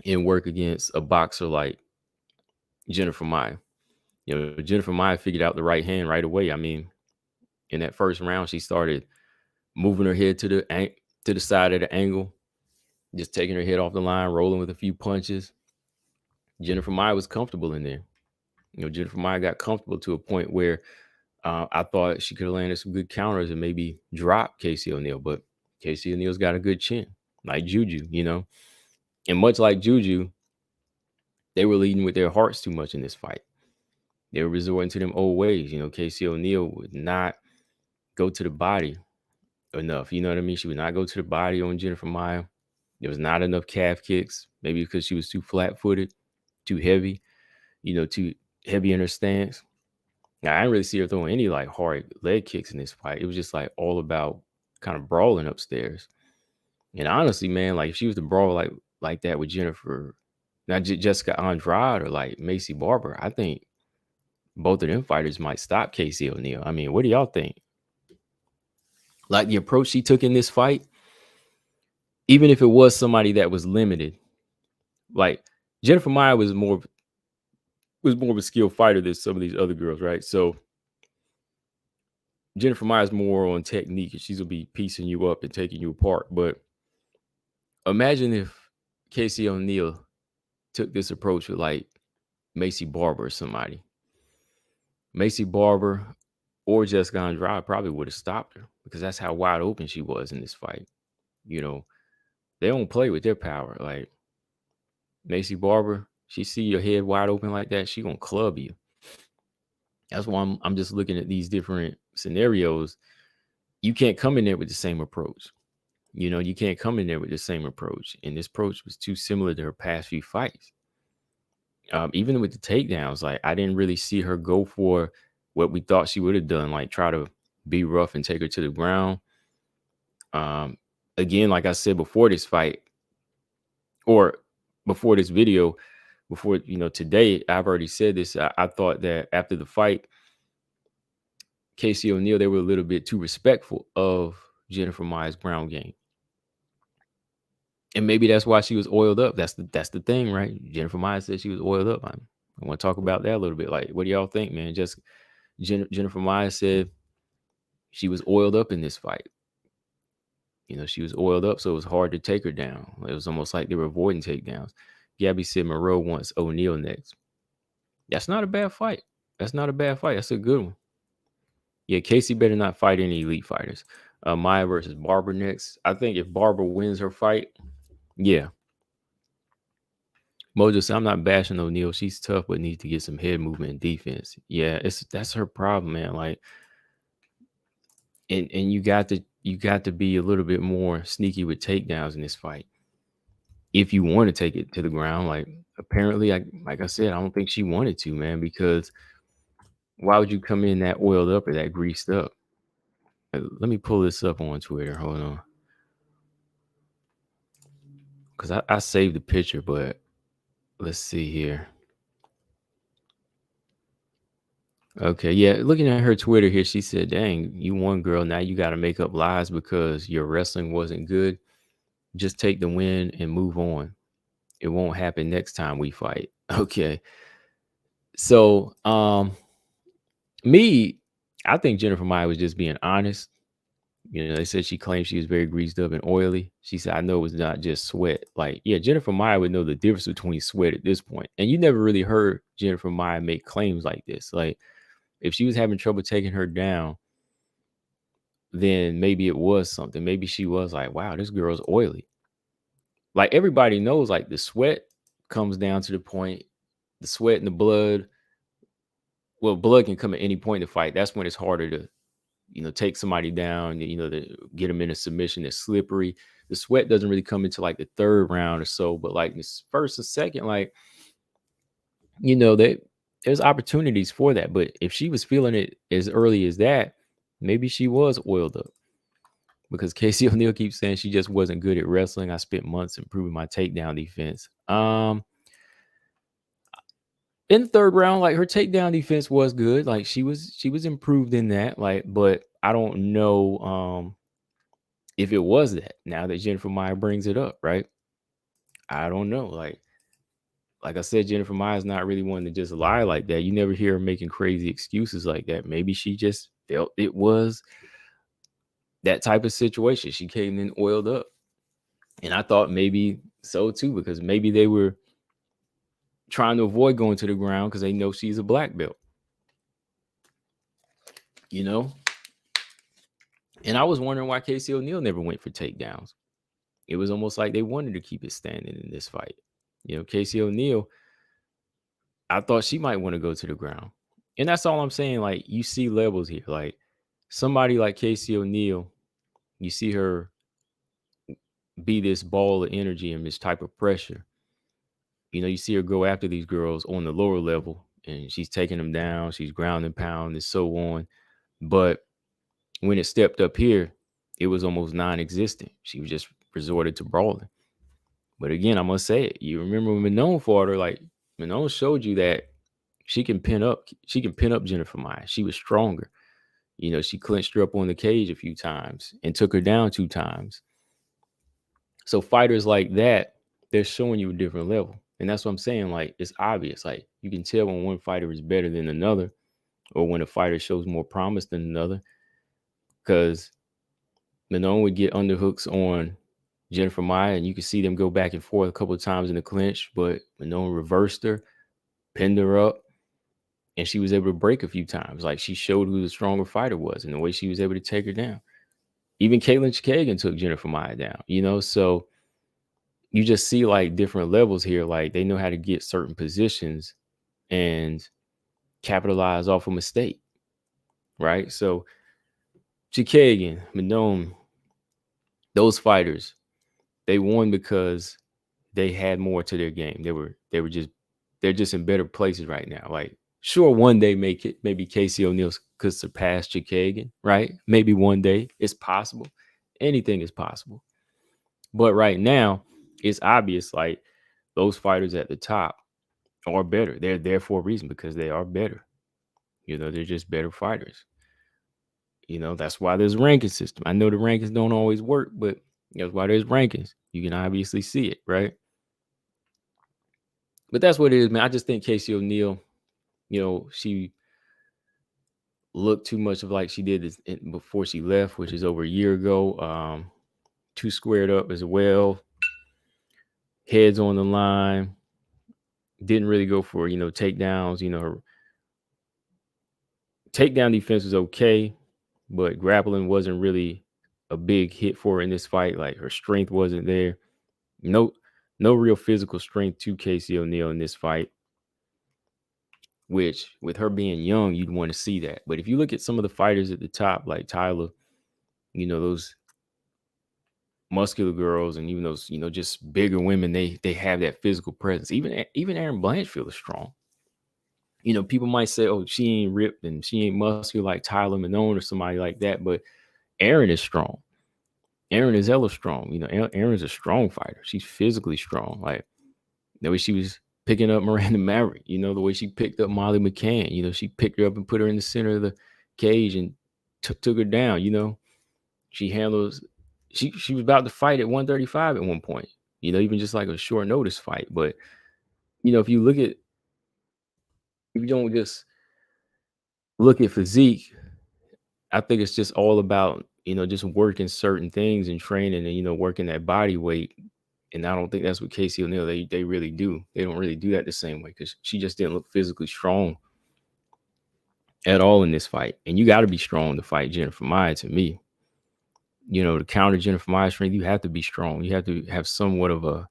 A: and work against a boxer like Jennifer Maia. You know, Jennifer Maia figured out the right hand right away. I mean, in that first round, she started moving her head to the side of the angle, just taking her head off the line, rolling with a few punches. Jennifer Maia was comfortable in there. You know, Jennifer Maia got comfortable to a point where I thought she could have landed some good counters and maybe drop Casey O'Neill, but Casey O'Neill's got a good chin, like Juju, you know. And much like Juju, they were leading with their hearts too much in this fight. They were resorting to them old ways. You know, Casey O'Neill would not go to the body enough. You know what I mean? She would not go to the body on Jennifer Maia. There was not enough calf kicks, maybe because she was too flat-footed, too heavy, you know, too heavy in her stance. Now, I didn't really see her throwing any like hard leg kicks in this fight. It was just like all about kind of brawling upstairs. And honestly, man, like if she was to brawl like that with Jennifer, not Jessica Andrade or like Macy Barber, I think both of them fighters might stop Casey O'Neill. I mean, what do y'all think? Like the approach she took in this fight, even if it was somebody that was limited, like Jennifer Maia was more of a skilled fighter than some of these other girls, right? So Jennifer Maia's more on technique, and she's gonna be piecing you up and taking you apart. But imagine if Casey O'Neill took this approach with like Macy Barber or somebody. Macy Barber or Jessica Andrade probably would have stopped her because that's how wide open she was in this fight. You know, they don't play with their power. Like Macy Barber, she see your head wide open like that, she gonna club you. That's why I'm just looking at these different scenarios. You can't come in there with the same approach. You know, you can't come in there with the same approach. And this approach was too similar to her past few fights. Even with the takedowns, like I didn't really see her go for what we thought she would have done, like try to be rough and take her to the ground. Again, like I said before this fight, or before this video, before today, I've already said this. I thought that after the fight, Casey O'Neill, they were a little bit too respectful of Jennifer Maia's ground game. And maybe that's why she was oiled up. That's the thing, right? Jennifer Maia said she was oiled up. I want to talk about that a little bit. Like, what do y'all think, man? Just Jennifer Maia said she was oiled up in this fight. You know, she was oiled up, so it was hard to take her down. It was almost like they were avoiding takedowns. Gabby said Moreau wants O'Neill next. That's not a bad fight. That's not a bad fight. That's a good one. Yeah, Casey better not fight any elite fighters. Maia versus Barber next. I think if Barber wins her fight, yeah. Mojo said, I'm not bashing O'Neal. She's tough, but needs to get some head movement and defense. Yeah, that's her problem, man. Like, and you got to be a little bit more sneaky with takedowns in this fight. If you want to take it to the ground, like apparently, like I said, I don't think she wanted to, man, because why would you come in that oiled up or that greased up? Let me pull this up on Twitter. Hold on. Because I saved the picture, but let's see here. Okay, yeah, looking at her Twitter here, she said, dang, you won, girl. Now you got to make up lies because your wrestling wasn't good. Just take the win and move on. It won't happen next time we fight. Okay. So, me, I think Jennifer Maia was just being honest. You know, they said she claimed she was very greased up and oily. She said, I know it was not just sweat. Like, yeah, Jennifer Maia would know the difference between sweat at this point. And you never really heard Jennifer Maia make claims like this. Like, if she was having trouble taking her down, then maybe it was something. Maybe she was like, wow, this girl's oily. Like, everybody knows, like, the sweat comes down to the point, the sweat and the blood. Well, blood can come at any point in the fight. That's when it's harder to, take somebody down, to get them in a submission that's slippery. The sweat doesn't really come into like the third round or so, but like this first and second, like, there's opportunities for that. But if she was feeling it as early as that, maybe she was oiled up. Because Casey O'Neill keeps saying she just wasn't good at wrestling. I spent months improving my takedown defense. In the third round, like her takedown defense was good. Like she was improved in that. Like, but I don't know if it was that. Now that Jennifer Maia brings it up, right? I don't know. Like I said, Jennifer Maia is not really one to just lie like that. You never hear her making crazy excuses like that. Maybe she just felt it was that type of situation. She came in oiled up. And I thought maybe so too, because maybe they were trying to avoid going to the ground because they know she's a black belt. And I was wondering why Casey O'Neill never went for takedowns. It was almost like they wanted to keep it standing in this fight. Casey O'Neill, I thought she might want to go to the ground. And that's all I'm saying. Like, you see levels here. Like, somebody like Casey O'Neill, you see her be this ball of energy and this type of pressure. You see her go after these girls on the lower level, and she's taking them down. She's ground and pound and so on. But when it stepped up here, it was almost non-existent. She was just resorted to brawling. But again, I must say it. You remember when Manon fought her, like Manon showed you that she can pin up Jennifer Maia. She was stronger. She clinched her up on the cage a few times and took her down 2 times. So fighters like that, they're showing you a different level. And that's what I'm saying. Like, it's obvious. Like, you can tell when one fighter is better than another, or when a fighter shows more promise than another. Because Manon would get underhooks on Jennifer Maia, and you could see them go back and forth a couple of times in the clinch, but Manon reversed her, pinned her up, and she was able to break a few times. Like, she showed who the stronger fighter was and the way she was able to take her down. Even Caitlin Chikagan took Jennifer Maia down, so you just see like different levels here. Like, they know how to get certain positions and capitalize off a mistake, right? So Chikagan, Manon, those fighters, they won because they had more to their game. They're just in better places right now. Like, sure, one day maybe Casey O'Neill could surpass Chikagan, right? Maybe one day. It's possible. Anything is possible. But right now, it's obvious like those fighters at the top are better. They're there for a reason, because they are better. They're just better fighters. That's why there's a ranking system. I know the rankings don't always work, but that's why there's rankings. You can obviously see it, right? But that's what it is, man. I just think Casey O'Neill, she looked too much of like she did this before she left, which is over a year ago. Too squared up as well. Heads on the line. Didn't really go for, takedowns. Her takedown defense was okay, but grappling wasn't really a big hit for her in this fight. Like, her strength wasn't there. No no real physical strength to Casey O'Neill in this fight, which with her being young, you'd want to see that. But if you look at some of the fighters at the top, like Tyler, those muscular girls, and even those, just bigger women, they have that physical presence. Even Aaron Blanchfield is strong. People might say, oh, she ain't ripped and she ain't muscular like Tyler Manone or somebody like that, but Aaron is strong. Aaron is hella strong. Aaron's a strong fighter. She's physically strong. Like the way she was picking up Miranda Maverick, the way she picked up Molly McCann, she picked her up and put her in the center of the cage and took her down. She handles, she was about to fight at 135 at one point, even just like a short notice fight. But, if you don't just look at physique, I think it's just all about, just working certain things and training and, working that body weight. And I don't think that's what Casey O'Neill, they really do. They don't really do that the same way, because she just didn't look physically strong at all in this fight. And you got to be strong to fight Jennifer Maia, to me. To counter Jennifer Maia's strength, you have to be strong. You have to have somewhat of a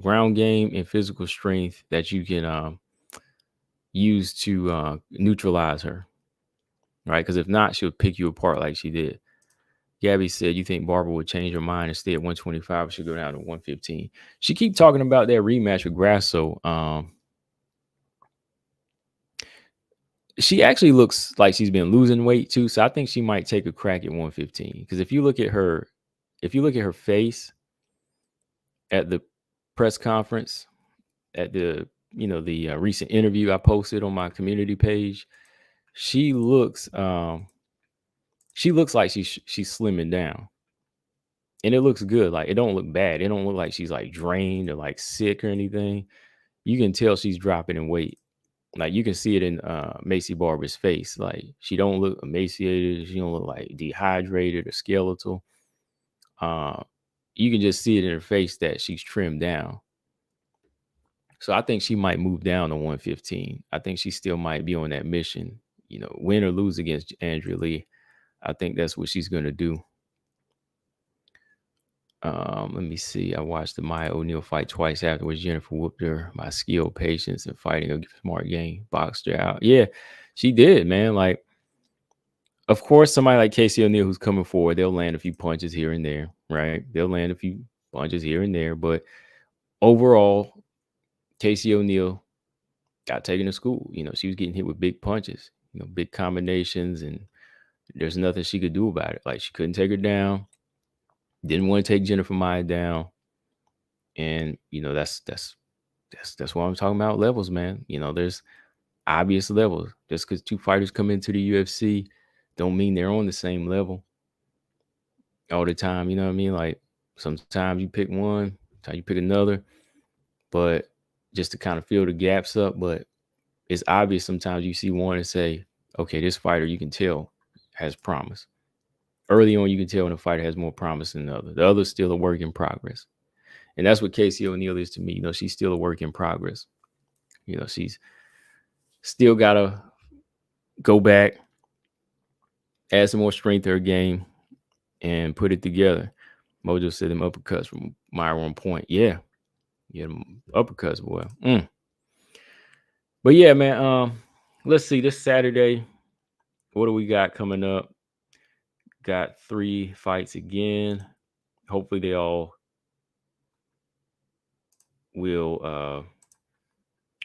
A: ground game and physical strength that you can use to neutralize her, right? Because if not, she'll pick you apart like she did. Gabby said, you think Barber would change her mind and stay at 125? She'll go down to 115. She keep talking about that rematch with Grasso. She actually looks like she's been losing weight too, so I think she might take a crack at 115. Because if you look at her face at the press conference, at the recent interview I posted on my community page, she looks like she's slimming down. And it looks good. Like, it don't look bad. It don't look like she's like drained or like sick or anything. You can tell she's dropping in weight. Like, you can see it in Macy Barber's face. Like, she don't look emaciated. She don't look like dehydrated or skeletal. You can just see it in her face that she's trimmed down. So I think she might move down to 115. I think she still might be on that mission, win or lose against Andrea Lee. I think that's what she's going to do. Let me see. I watched the Maia O'Neill fight twice afterwards. Jennifer whooped her by skill, patience, and fighting a smart game. Boxed her out. Yeah, she did, man. Like, of course, somebody like Casey O'Neill who's coming forward, they'll land a few punches here and there, right? They'll land a few punches here and there. But overall, Casey O'Neill got taken to school. She was getting hit with big punches, big combinations, and there's nothing she could do about it. Like, she couldn't take her down. Didn't want to take Jennifer Maia down. And, that's what I'm talking about, levels, man. There's obvious levels. Just because two fighters come into the UFC don't mean they're on the same level all the time. You know what I mean? Like, sometimes you pick one, sometimes you pick another, but just to kind of fill the gaps up. But it's obvious sometimes you see one and say, okay, this fighter, you can tell, has promise. Early on, you can tell when a fighter has more promise than the other. The other's still a work in progress. And that's what Casey O'Neill is to me. She's still a work in progress. She's still got to go back, add some more strength to her game, and put it together. Mojo said them uppercuts from Maia on point. Yeah, them uppercuts, boy. But yeah, man. Let's see. This Saturday, what do we got coming up? Got 3 fights again. Hopefully they all will.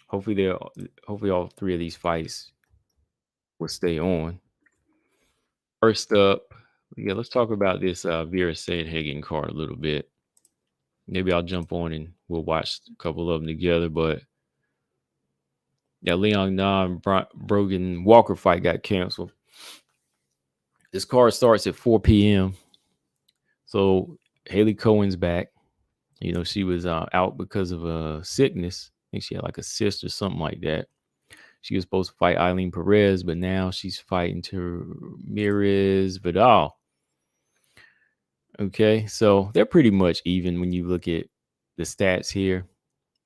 A: Hopefully all 3 of these fights will stay on. First up, let's talk about this Vera Sandhagen card a little bit. Maybe I'll jump on and we'll watch a couple of them together. But Leon Na and Brogan Walker fight got canceled. This card starts at 4 p.m. So Haley Cohen's back. She was out because of a sickness. I think she had like a cyst or something like that. She was supposed to fight Eileen Perez, but now she's fighting Ramirez Vidal. Okay, so they're pretty much even when you look at the stats here.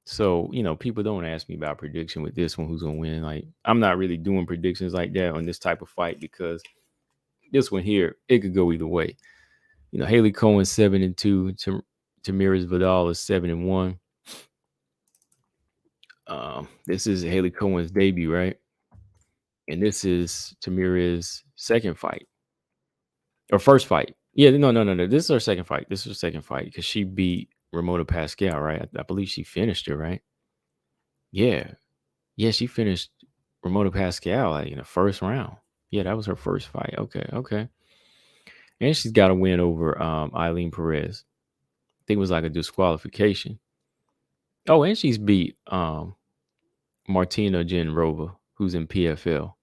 A: So, people don't ask me about prediction with this one, who's going to win. Like, I'm not really doing predictions like that on this type of fight, because this one here, it could go either way. Haley Cohen 7-2. Tamires Vidal is 7-1. This is Haley Cohen's debut, right? And this is Tamira's second fight or first fight. Yeah, no, no, no, no. This is her second fight. This is her second fight because she beat Ramona Pascal, right? I believe she finished her, right? Yeah, yeah, she finished Ramona Pascal like in the first round. Yeah, that was her first fight. Okay, okay. And she's got a win over Eileen Perez. I think it was like a disqualification. Oh, and she's beat Martina Genrova, who's in PFL.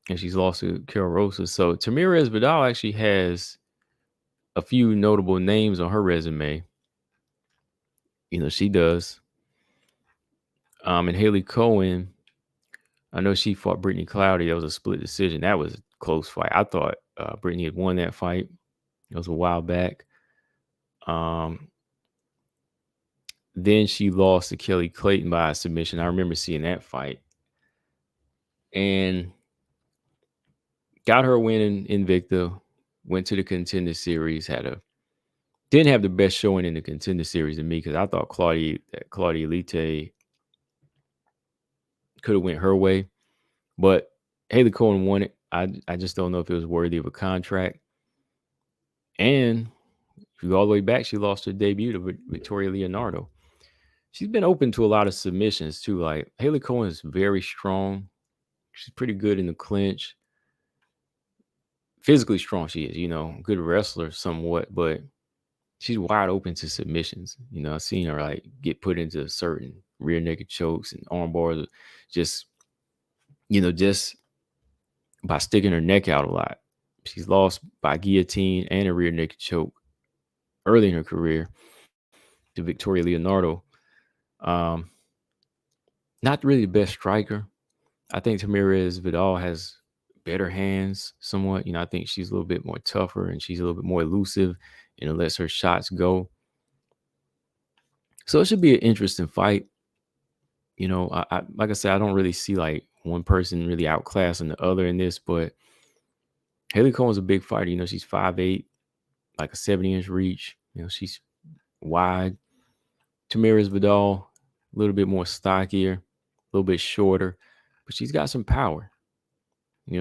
A: And she's lost to Carol Rosa. So Tamires Vidal actually has a few notable names on her resume. She does. And Haley Cohen, I know she fought Brittany Cloudy. That was a split decision. That was a close fight. I thought Brittany had won that fight. It was a while back. Then she lost to Kelly Clayton by a submission. I remember seeing that fight. And got her win in Invicta. Went to the Contender Series. Didn't have the best showing in the Contender Series to me because I thought Claudia Elite could have went her way. But Haley Cohen won it. I just don't know if it was worthy of a contract. And if you go all the way back, she lost her debut to Victoria Leonardo. She's been open to a lot of submissions too. Like Haley Cohen is very strong. She's pretty good in the clinch. Physically strong she is, good wrestler somewhat, but she's wide open to submissions. I've seen her like get put into certain rear naked chokes and arm bars just by sticking her neck out a lot. She's lost by guillotine and a rear naked choke early in her career to Victoria Leonardo. Not really the best striker. I think Tamires Vidal has better hands somewhat. I think she's a little bit more tougher and she's a little bit more elusive and lets her shots go. So it should be an interesting fight. I like I said, I don't really see like one person really outclassing the other in this, but Haley Cohen's a big fighter. She's 5'8", like a 70-inch reach. She's wide. Tamires Vidal, a little bit more stockier, a little bit shorter, but she's got some power.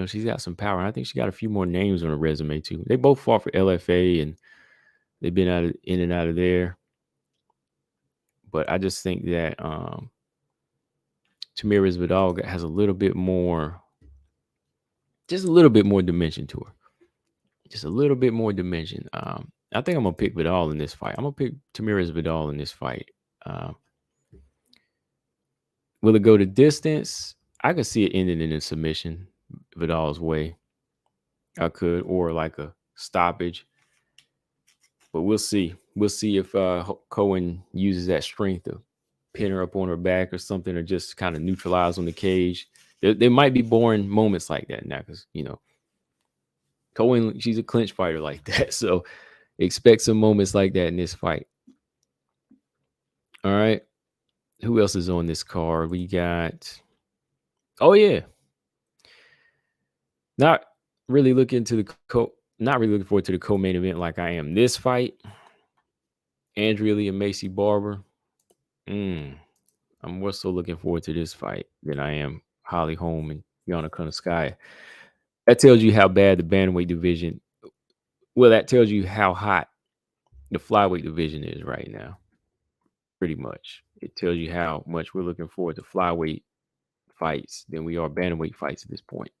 A: She's got some power. And I think she got a few more names on her resume too. They both fought for LFA and they've been in and out of there. But I just think that Tamires Vidal has a little bit more, just a little bit more dimension to her. Just a little bit more dimension. I think I'm going to pick Vidal in this fight. I'm going to pick Tamires Vidal in this fight. Will it go to distance? I could see it ending in a submission Vidal's way. I could, or like a stoppage. But we'll see. We'll see if Cohen uses that strength to pin her up on her back or something, or just kind of neutralize on the cage. There might be boring moments like that now because, Cohen, she's a clinch fighter like that. So expect some moments like that in this fight. All right. Who else is on this card? We got, oh yeah. Not really looking forward to the co-main event like I am this fight. Andrea Lee and Macy Barber. I'm more so looking forward to this fight than I am Holly Holm and Yana Kunitskaya. That tells you how bad the bantamweight division. Well, that tells you how hot the flyweight division is right now. Pretty much, it tells you how much we're looking forward to flyweight fights than we are bantamweight fights at this point.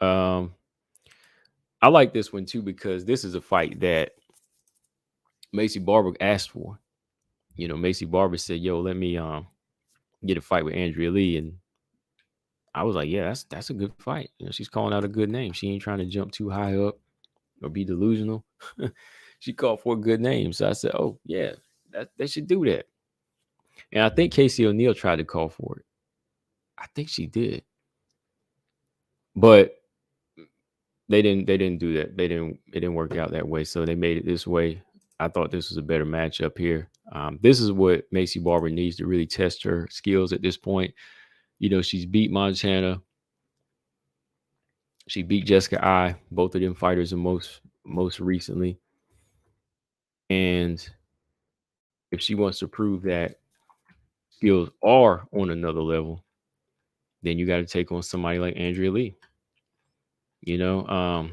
A: I like this one too because this is a fight that Macy Barber asked for. Macy Barber said, "Yo, let me get a fight with Andrea Lee," and I was like, "Yeah, that's a good fight." She's calling out a good name. She ain't trying to jump too high up or be delusional. She called for a good name, so I said, "Oh yeah, they should do that." And I think Casey O'Neill tried to call for it. I think she did, but they didn't do that. It didn't work out that way. So they made it this way. I thought this was a better matchup here. This is what Macy Barber needs to really test her skills at this point. She's beat Montana. She beat Jessica I. Both of them fighters are most most recently. And if she wants to prove that skills are on another level, then you got to take on somebody like Andrea Lee. You know,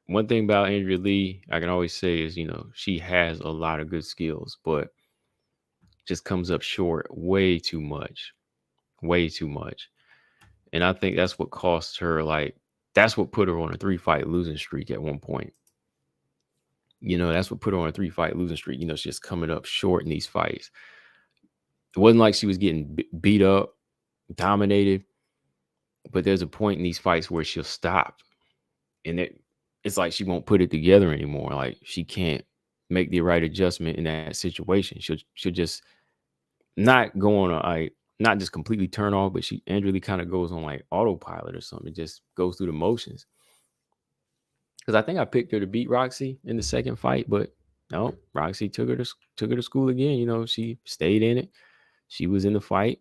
A: one thing about Andrea Lee, I can always say is, she has a lot of good skills, but just comes up short way too much, way too much. And I think that's what cost her, like, that's what put her on a 3-fight losing streak at one point. That's what put her on a 3-fight losing streak. She's just coming up short in these fights. It wasn't like she was getting beat up, dominated, but there's a point in these fights where she'll stop. And it's like she won't put it together anymore. Like, she can't make the right adjustment in that situation. She'll just not go on not just completely turn off, but Andrea Lee kind of goes on like autopilot or something. It just goes through the motions. Because I think I picked her to beat Roxy in the second fight, but no, Roxy took her to school again. She stayed in it. She was in the fight.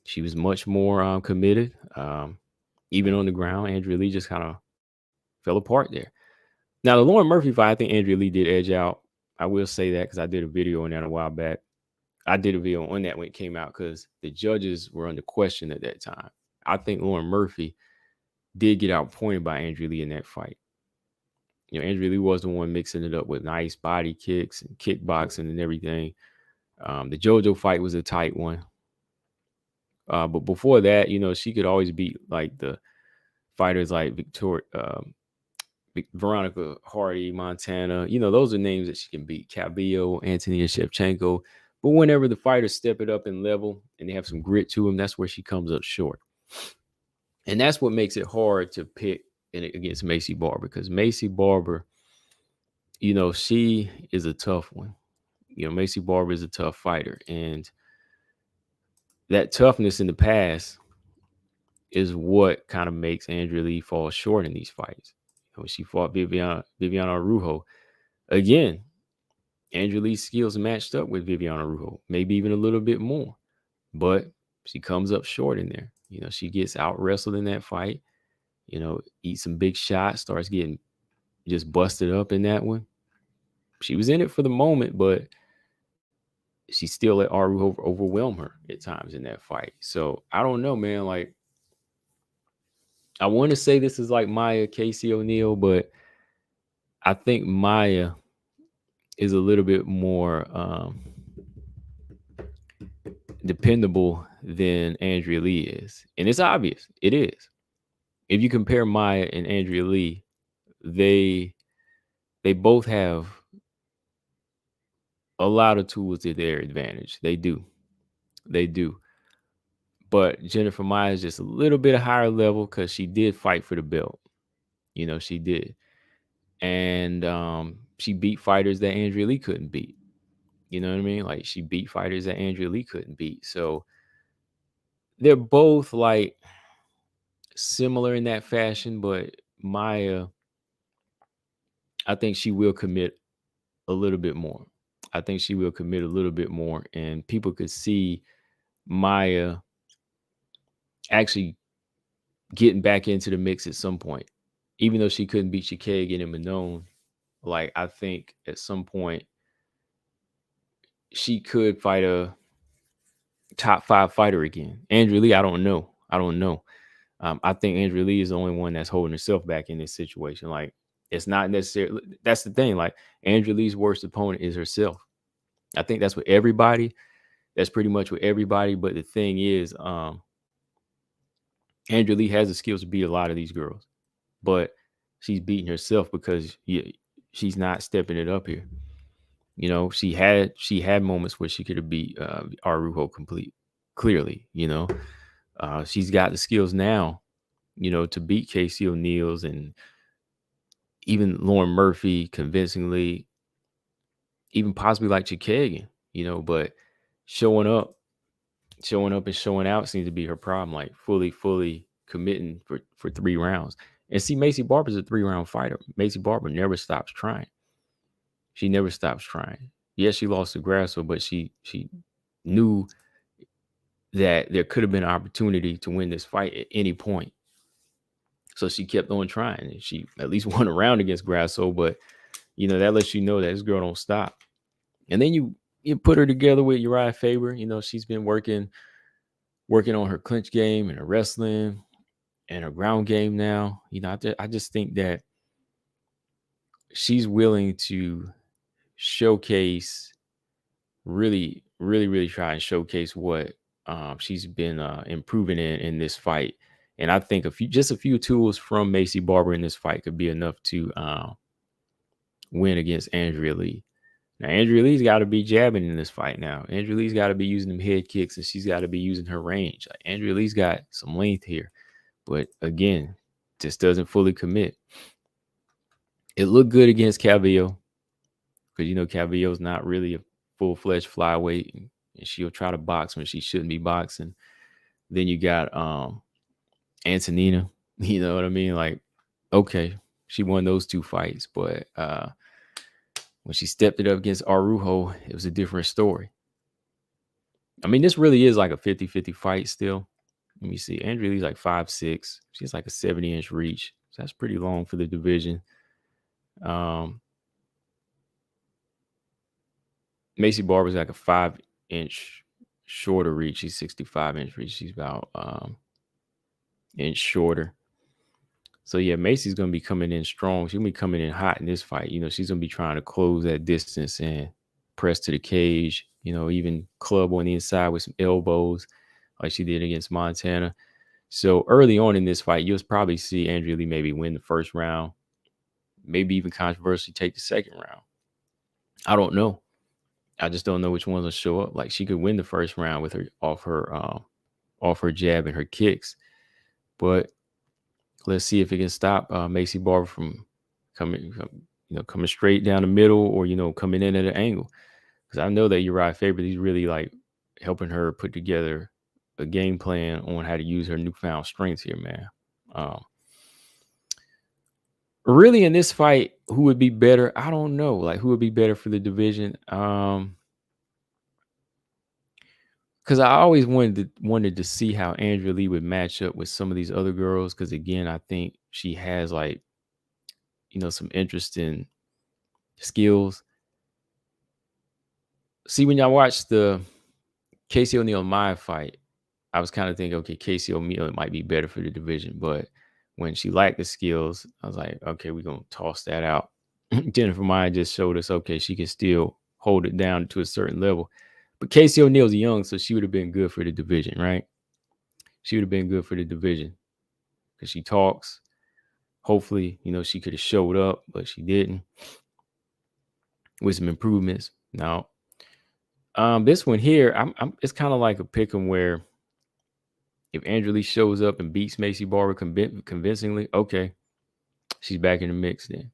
A: She was much more committed. Even on the ground, Andrea Lee just kind of fell apart there. Now, the Lauren Murphy fight, I think Andrea Lee did edge out. I will say that because I did a video on that a while back. I did a video on that when it came out because the judges were under question at that time. I think Lauren Murphy did get outpointed by Andrea Lee in that fight. Andrea Lee was the one mixing it up with nice body kicks and kickboxing and everything. The JoJo fight was a tight one. But before that, she could always beat like the fighters like Veronica Hardy, Montana. Those are names that she can beat. Calvillo, Antonia Shevchenko. But whenever the fighters step it up in level and they have some grit to them, that's where she comes up short. And that's what makes it hard to pick against Macy Barber, because Macy Barber, she is a tough one. Macy Barber is a tough fighter. And that toughness in the past is what kind of makes Andrea Lee fall short in these fights. When she fought Viviana Araujo, again, Andrea Lee's skills matched up with Viviana Araujo, maybe even a little bit more. But she comes up short in there. She gets out wrestled in that fight, eats some big shots, starts getting just busted up in that one. She was in it for the moment, but she still let Araujo overwhelm her at times in that fight. So I don't know, man. Like, I want to say this is like Maia, Casey O'Neill, but I think Maia is a little bit more dependable than Andrea Lee is. And it's obvious. It is. If you compare Maia and Andrea Lee, they both have a lot of tools to their advantage. They do. But Jennifer Maia is just a little bit higher level because she did fight for the belt. She did. And she beat fighters that Andrea Lee couldn't beat. You know what I mean? Like, she beat fighters that Andrea Lee couldn't beat. So they're both like similar in that fashion, but Maia, I think she will commit a little bit more. And people could see Maia actually getting back into the mix at some point. Even though she couldn't beat Chikagan and Manon, like, I think at some point she could fight a top 5 fighter again. Andrea Lee, I don't know. I think Andrea Lee is the only one that's holding herself back in this situation. Like, it's not necessarily, that's the thing. Like, Andrea Lee's worst opponent is herself. I think that's with everybody. That's pretty much with everybody. But the thing is, Andrea Lee has the skills to beat a lot of these girls, but she's beating herself because she's not stepping it up here. She had moments where she could have beat Araujo clearly. She's got the skills now, to beat Casey O'Neill's and even Lauren Murphy convincingly, even possibly like Chikagan, but showing up and showing out seems to be her problem. Like, fully committing for 3 rounds. And see, Macy Barber's a 3-round fighter. Macy Barber never stops trying. She never stops trying. Yes, she lost to Grasso, but she knew that there could have been an opportunity to win this fight at any point. So she kept on trying, and she at least won a round against Grasso. But that lets you know that this girl don't stop. And then you put her together with Uriah Faber. She's been working on her clinch game and her wrestling and her ground game now. I just think that she's willing to showcase, really, really, really try and showcase what she's been improving in this fight. And I think just a few tools from Macy Barber in this fight could be enough to win against Andrea Lee. Now, Andrea Lee's got to be jabbing in this fight now. Andrea Lee's got to be using them head kicks, and she's got to be using her range. Like, Andrea Lee's got some length here. But again, just doesn't fully commit. It looked good against Calvillo because, Calvillo's not really a full-fledged flyweight, and she'll try to box when she shouldn't be boxing. Then you got Antonina. You know what I mean? Like, okay, she won those two fights, but when she stepped it up against Arujo, it was a different story. I mean, this really is like a 50-50 fight still. Let me see. Andrea Lee's like 5'6". She has like a 70-inch reach. So that's pretty long for the division. Macy Barber's like a 5-inch shorter reach. She's 65-inch reach. She's about inch shorter. So yeah, Macy's gonna be coming in strong. She's gonna be coming in hot in this fight. She's gonna be trying to close that distance and press to the cage. Even club on the inside with some elbows, like she did against Montana. So early on in this fight, you'll probably see Andrea Lee maybe win the first round, maybe even controversially take the second round. I don't know. I just don't know which ones will show up. Like, she could win the first round with her off her jab and her kicks, but let's see if it can stop Macy Barber from coming straight down the middle, or coming in at an angle. Because I know that Uriah Faber, he's really like helping her put together a game plan on how to use her newfound strengths here, man. Really, in this fight, who would be better? I don't know. Like, who would be better for the division? Because I always wanted to see how Andrea Lee would match up with some of these other girls. Because again, I think she has like some interesting skills. See, when y'all watched the Casey O'Neill Maia fight, I was kind of thinking, okay, Casey O'Neill might be better for the division. But when she lacked the skills, I was like, okay, we're going to toss that out. Jennifer Maia just showed us, okay, she can still hold it down to a certain level. But Casey O'Neill's young, so she would have been good for the division, right? She would have been good for the division because she talks. Hopefully, she could have showed up, but she didn't, with some improvements. Now, this one here, it's kind of like a pick 'em where if Andrea Lee shows up and beats Macy Barber convincingly, okay, she's back in the mix then.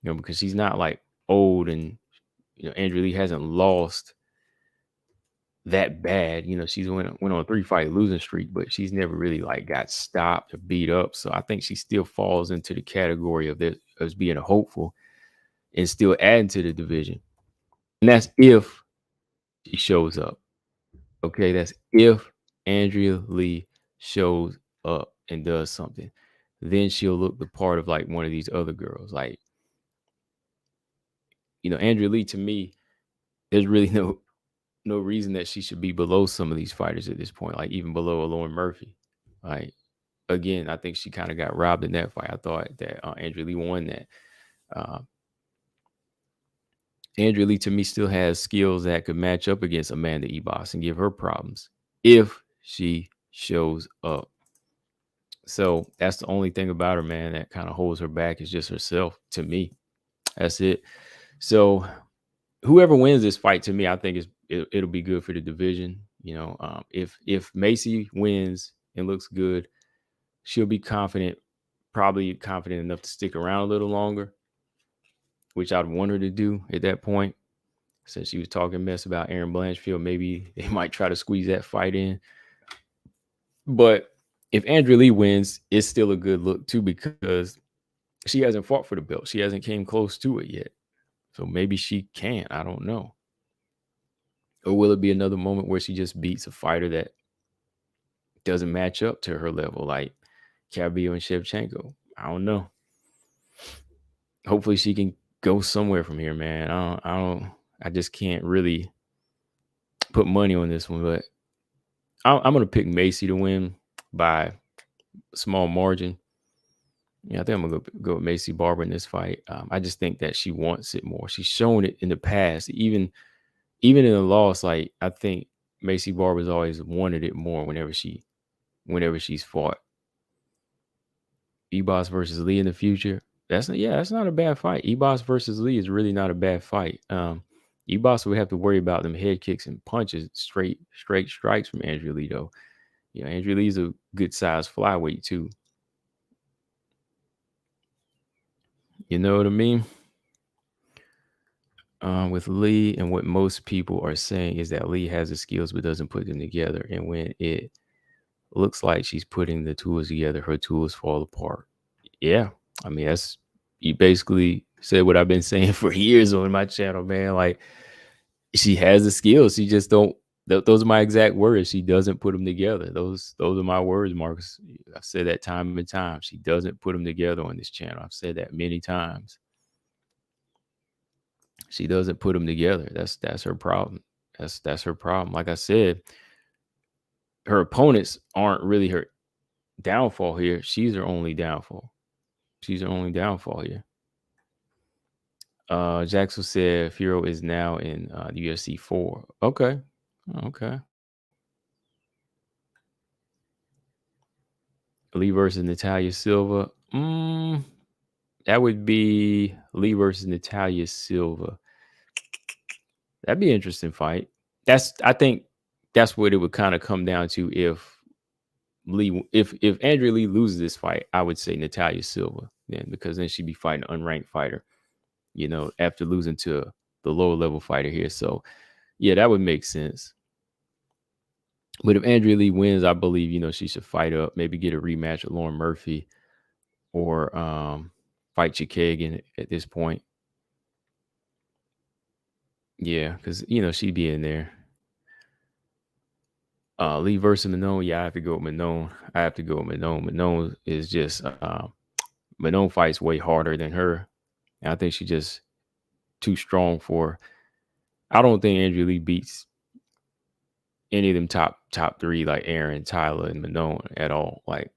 A: Because she's not like old, and Andrea Lee hasn't lost that bad. She's went on a 3-fight losing streak, but she's never really like got stopped or beat up. So I think she still falls into the category of this as being a hopeful and still adding to the division. And that's if she shows up. Okay, that's if Andrea Lee shows up and does something. Then she'll look the part of like one of these other girls. Like, Andrea Lee, to me, there's really no reason that she should be below some of these fighters at this point, like even below a Lauren Murphy. Like, again, I think she kind of got robbed in that fight. I thought that Andrea Lee won that. Andrea Lee, to me, still has skills that could match up against Amanda Ebos and give her problems if she shows up. So that's the only thing about her, man, that kind of holds her back, is just herself, to me. That's it. So whoever wins this fight, to me, I think it'll be good for the division. If Macy wins and looks good, she'll be probably confident enough to stick around a little longer, which I'd want her to do at that point. Since she was talking mess about Aaron Blanchfield, maybe they might try to squeeze that fight in. But if Andrea Lee wins, it's still a good look too, because she hasn't fought for the belt. She hasn't came close to it yet. So maybe she can't. I don't know. Or will it be another moment where she just beats a fighter that doesn't match up to her level? Like Cabello and Shevchenko. I don't know. Hopefully she can go somewhere from here, man. I just can't really put money on this one, but I'm gonna pick Macy to win by a small margin. Yeah, I think I'm gonna go with Macy Barber in this fight. I just think that she wants it more. She's shown it in the past, even in the loss. Like I think Macy Barber's always wanted it more whenever she's fought. Ebos versus Lee in the future. That's not a bad fight. Ebos versus Lee is really not a bad fight. Ebos would have to worry about them head kicks and punches, straight strikes from Andrea Lee though. You know, Andrea Lee's a good size flyweight too. You know what I mean? With Lee, and what most people are saying is that Lee has the skills but doesn't put them together. And when it looks like she's putting the tools together, her tools fall apart. Yeah. I mean, you basically said what I've been saying for years on my channel, man. Like she has the skills. She just don't. Those are my exact words. She doesn't put them together. Those are my words, Marcus. I've said that time and time. She doesn't put them together on this channel. I've said that many times. She doesn't put them together. That's her problem. That's her problem. Like I said, her opponents aren't really her downfall here. She's her only downfall. She's her only downfall here. Jackson said Furo is now in the UFC 4. Okay. Lee versus Natalia Silva. That would be Lee versus Natalia Silva. That'd be an interesting fight. I think that's what it would kind of come down to if Andrea Lee loses this fight. I would say Natalia Silva then, because then she'd be fighting an unranked fighter, you know, after losing to the lower level fighter here. So yeah, that would make sense. But if Andrea Lee wins, I believe, you know, she should fight up, maybe get a rematch with Lauren Murphy, or fight Chikagan at this point. Yeah, because, you know, she'd be in there. Lee versus Manon. Yeah, I have to go with Manon. Manon is just Manon fights way harder than her. And I think she's just too strong for. I don't think Andrea Lee beats any of them top three, like Aaron, Tyler, and Manon at all. Like,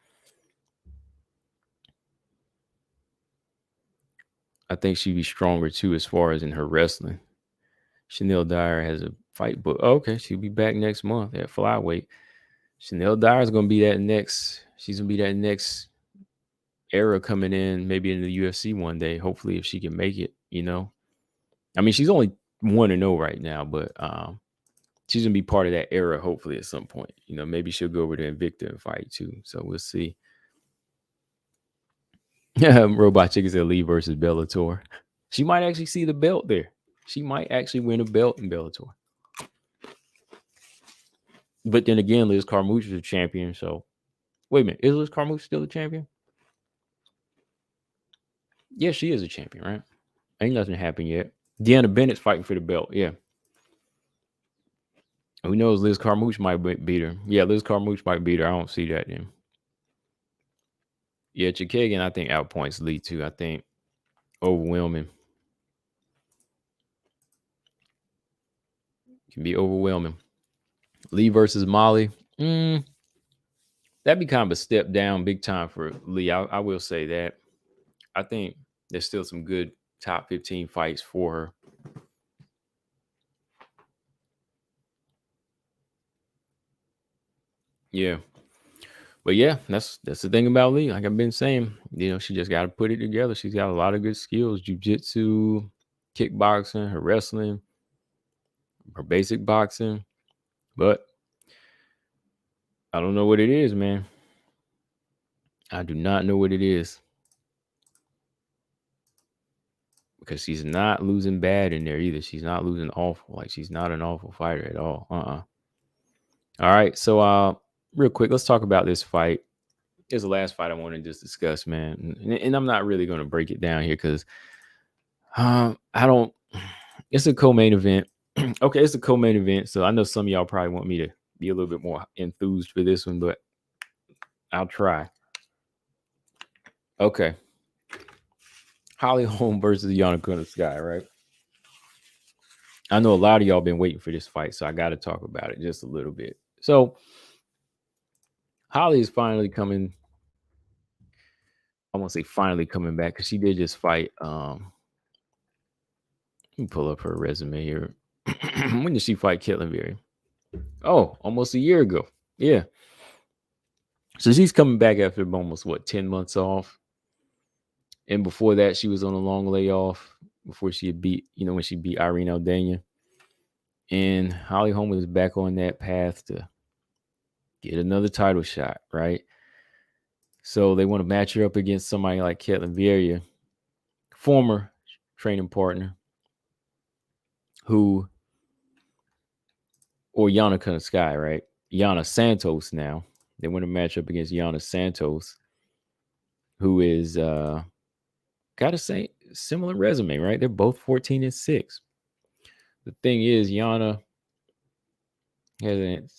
A: I think she'd be stronger too as far as in her wrestling. Chanel Dyer has a fight book. Oh, okay, she'll be back next month at flyweight. Chanel Dyer is gonna be that next. She's gonna be that next era coming in, maybe in the UFC one day. Hopefully, if she can make it, you know. I mean, she's only 1-0 right now, but she's gonna be part of that era. Hopefully, at some point, you know, maybe she'll go over to Invicta and fight too. So we'll see. Robot Chicken said Lee versus Bellator. She might actually see the belt there. She might actually win a belt in Bellator. But then again, Liz Carmouche is a champion. So wait a minute, is Liz Carmouche still a champion? Yeah, she is a champion, right? Ain't nothing happened yet. Deanna Bennett's fighting for the belt. Yeah. Who knows? Liz Carmouche might beat her. Yeah, Liz Carmouche might beat her. I don't see that then. Yeah, Chikagan, I think, outpoints Lee too. I think overwhelming. Can be overwhelming. Lee versus Molly. That'd be kind of a step down big time for Lee. I will say that. I think there's still some good top 15 fights for her. Yeah. But yeah, that's the thing about Lee. Like I've been saying, you know, she just got to put it together. She's got a lot of good skills: jiu-jitsu, kickboxing, her wrestling, her basic boxing. But I don't know what it is, man. I do not know what it is, because she's not losing bad in there either. She's not losing awful. Like she's not an awful fighter at all. All right, so real quick, let's talk about this fight. It's the last fight I want to just discuss, man. And I'm not really going to break it down here because I don't. It's a co-main event. Okay, it's a co-main event, so I know some of y'all probably want me to be a little bit more enthused for this one, but I'll try. Okay. Holly Holm versus Yana Sky, right? I know a lot of y'all been waiting for this fight, so I got to talk about it just a little bit. So Holly is finally coming. I won't say finally coming back because she did just fight. Let me pull up her resume here. When did she fight Caitlin Berry? Oh, almost a year ago. Yeah. So she's coming back after almost 10 months off. And before that, she was on a long layoff before she had beat, when she beat Irene Aldana. And Holly Holm is back on that path to get another title shot, right? So they want to match her up against somebody like Caitlin Vieira, former training partner, who, or Yana Sky, right? Yana Santos now. They want to match up against Yana Santos, who is got a similar resume, right? They're both 14-6. The thing is, Yana hasn't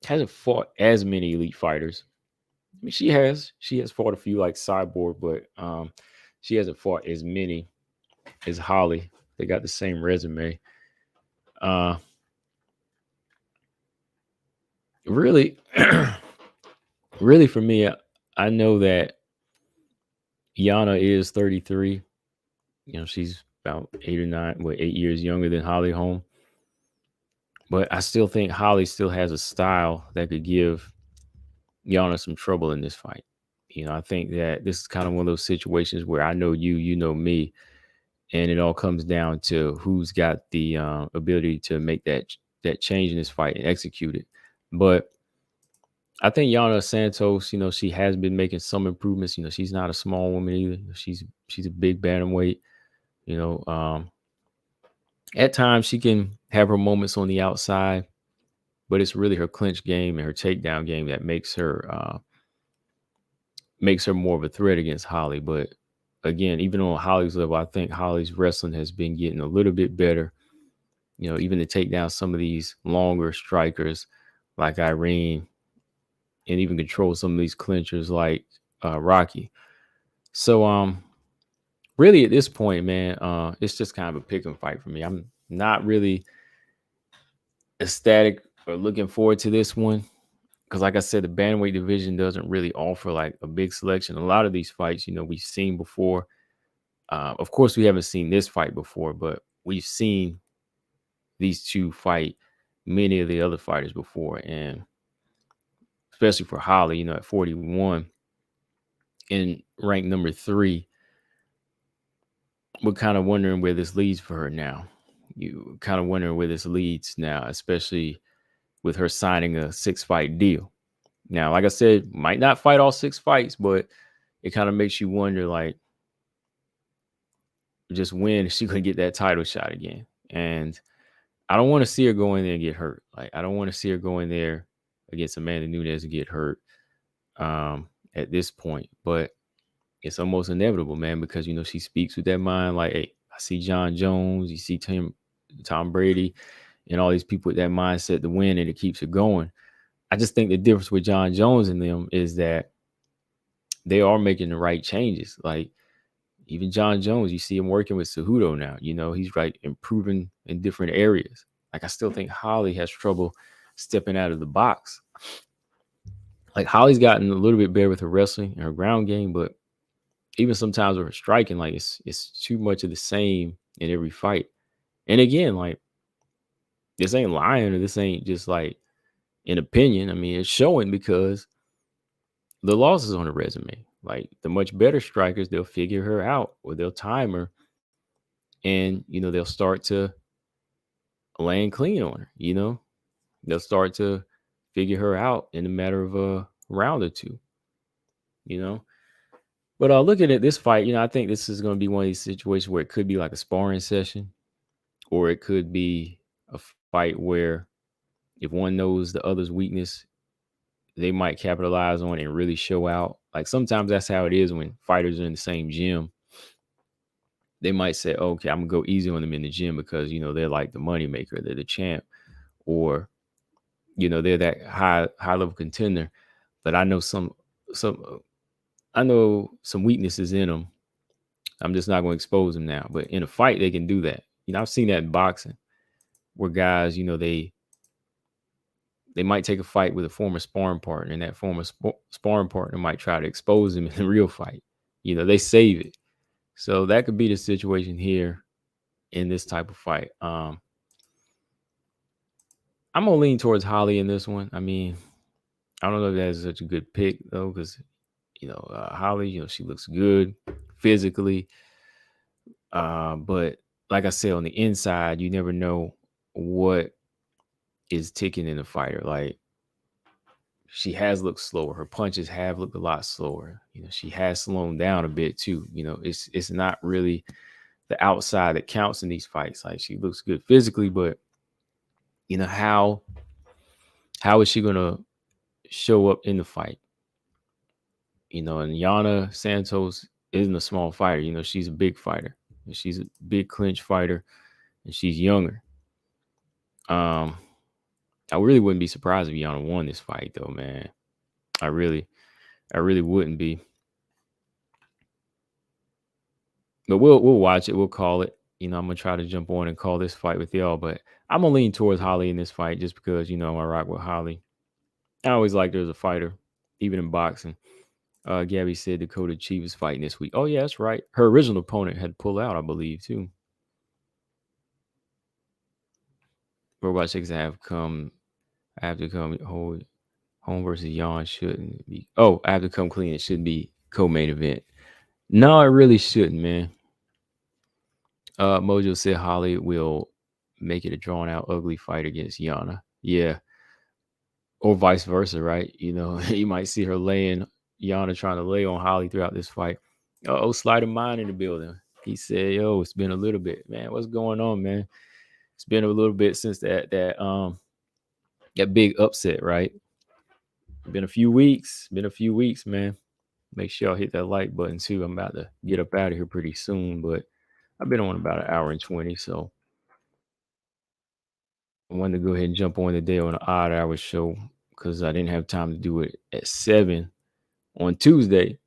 A: hasn't fought as many elite fighters. I mean, she has fought a few like Cyborg, but she hasn't fought as many as Holly. They got the same resume. Uh, really, really for me, I know that Yana is 33. She's about 8 years younger than Holly Holm. But I still think Holly still has a style that could give Yana some trouble in this fight. I think that this is kind of one of those situations where I know you, you know me, and it all comes down to who's got the ability to make that change in this fight and execute it. But I think Yana Santos, she has been making some improvements. She's not a small woman either. She's a big bantamweight. You know, um, at times she can have her moments on the outside, but it's really her clinch game and her takedown game that makes her more of a threat against Holly. But again, even on Holly's level, I think Holly's wrestling has been getting a little bit better. Even to take down some of these longer strikers like Irene, and even control some of these clinchers like Rocky. So really at this point, man, it's just kind of a pick and fight for me. I'm not really ecstatic or looking forward to this one because, like I said, the bantamweight division doesn't really offer like a big selection. A lot of these fights, we've seen before. Of course, we haven't seen this fight before, but we've seen these two fight many of the other fighters before, and especially for Holly, at 41 and ranked number 3, we're kind of wondering where this leads for her now. You kind of wondering where this leads now, especially with her signing a 6-fight deal. Now, like I said, might not fight all 6 fights, but it kind of makes you wonder, like, just when is she going to get that title shot again? And I don't want to see her go in there and get hurt. Like, I don't want to see her go in there against Amanda Nunes and get hurt at this point. But it's almost inevitable, man, because, she speaks with that mind. Like, hey, I see John Jones, you see Tom Brady, and all these people with that mindset to win, and it keeps it going. I just think the difference with John Jones and them is that they are making the right changes. Like, even John Jones, you see him working with Cejudo now. He's right, improving in different areas. Like, I still think Holly has trouble stepping out of the box. Like, Holly's gotten a little bit better with her wrestling and her ground game, but even sometimes with her striking, like it's too much of the same in every fight. And again, like, this ain't lying or this ain't just like an opinion. I mean, it's showing because the losses on her resume. Like, the much better strikers, they'll figure her out or they'll time her, and they'll start to land clean on her. They'll start to figure her out in a matter of a round or two. You know, but looking at this fight, I think this is going to be one of these situations where it could be like a sparring session, or it could be a fight where if one knows the other's weakness, they might capitalize on it and really show out. Like, sometimes that's how it is when fighters are in the same gym. They might say, oh, okay, I'm gonna go easy on them in the gym because they're like the money maker, they're the champ, or they're that high level contender. But I know some I know some weaknesses in them. I'm just not going to expose them now. But in a fight, they can do that. I've seen that in boxing where guys, they might take a fight with a former sparring partner, and that former sparring partner might try to expose them in a real fight. They save it. So that could be the situation here in this type of fight. I'm gonna lean towards Holly in this one. I mean, I don't know if that's such a good pick though, because Holly, she looks good physically. But like I said, on the inside, you never know what is ticking in the fighter. Like, she has looked slower. Her punches have looked a lot slower. She has slowed down a bit too. It's not really the outside that counts in these fights. Like, she looks good physically, but how is she gonna show up in the fight? And Yana Santos isn't a small fighter. She's a big fighter. She's a big clinch fighter, and she's younger. I really wouldn't be surprised if Yana won this fight, though, man. I really wouldn't be. But we'll watch it. We'll call it. I'm gonna try to jump on and call this fight with y'all. But I'm gonna lean towards Holly in this fight just because I rock with Holly. I always liked her as a fighter, even in boxing. Gabby said Dakota Chief is fighting this week. Oh yeah, that's right. Her original opponent had pulled out, I believe, too. Robot Chicks have to come hold Holm versus Yon shouldn't be. Oh, I have to come clean. It should be co-main event. No, it really shouldn't, man. Mojo said Holly will make it a drawn out ugly fight against Yana. Yeah. Or vice versa, right? You might see her laying Yana trying to lay on Holly throughout this fight. Oh, Slide of Mine in the building. He said, "Yo, it's been a little bit, man. What's going on, man? It's been a little bit since that big upset, right? Been a few weeks. Man. Make sure y'all hit that like button too. I'm about to get up out of here pretty soon, but I've been on about an hour and 20, so I wanted to go ahead and jump on today on an odd hour show because I didn't have time to do it at 7 on Tuesday.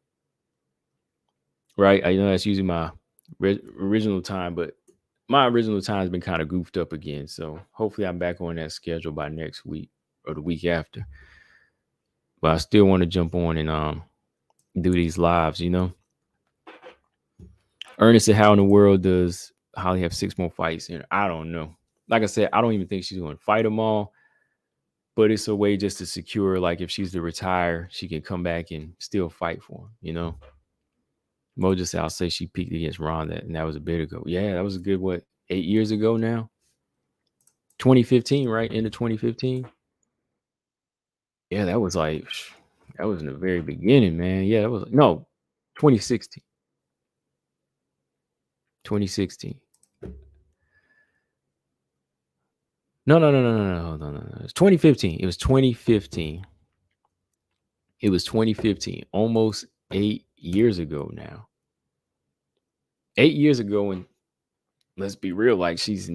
A: Right? I know that's usually my original time, but my original time has been kind of goofed up again. So hopefully I'm back on that schedule by next week or the week after. But I still want to jump on and do these lives, Ernest said, how in the world does Holly have 6 more fights? And I don't know. Like I said, I don't even think she's going to fight them all. But it's a way just to secure, like, if she's to retire, she can come back and still fight for him, Mojo said, I'll say she peaked against Ronda, and that was a bit ago. Yeah, that was a good, 8 years ago now? 2015, right? Into 2015? Yeah, that was that was in the very beginning, man. Yeah, that was, no, 2016. 2016. No. It's 2015. It was 2015. It was 2015. Almost 8 years ago now. 8 years ago, and let's be real, like, she's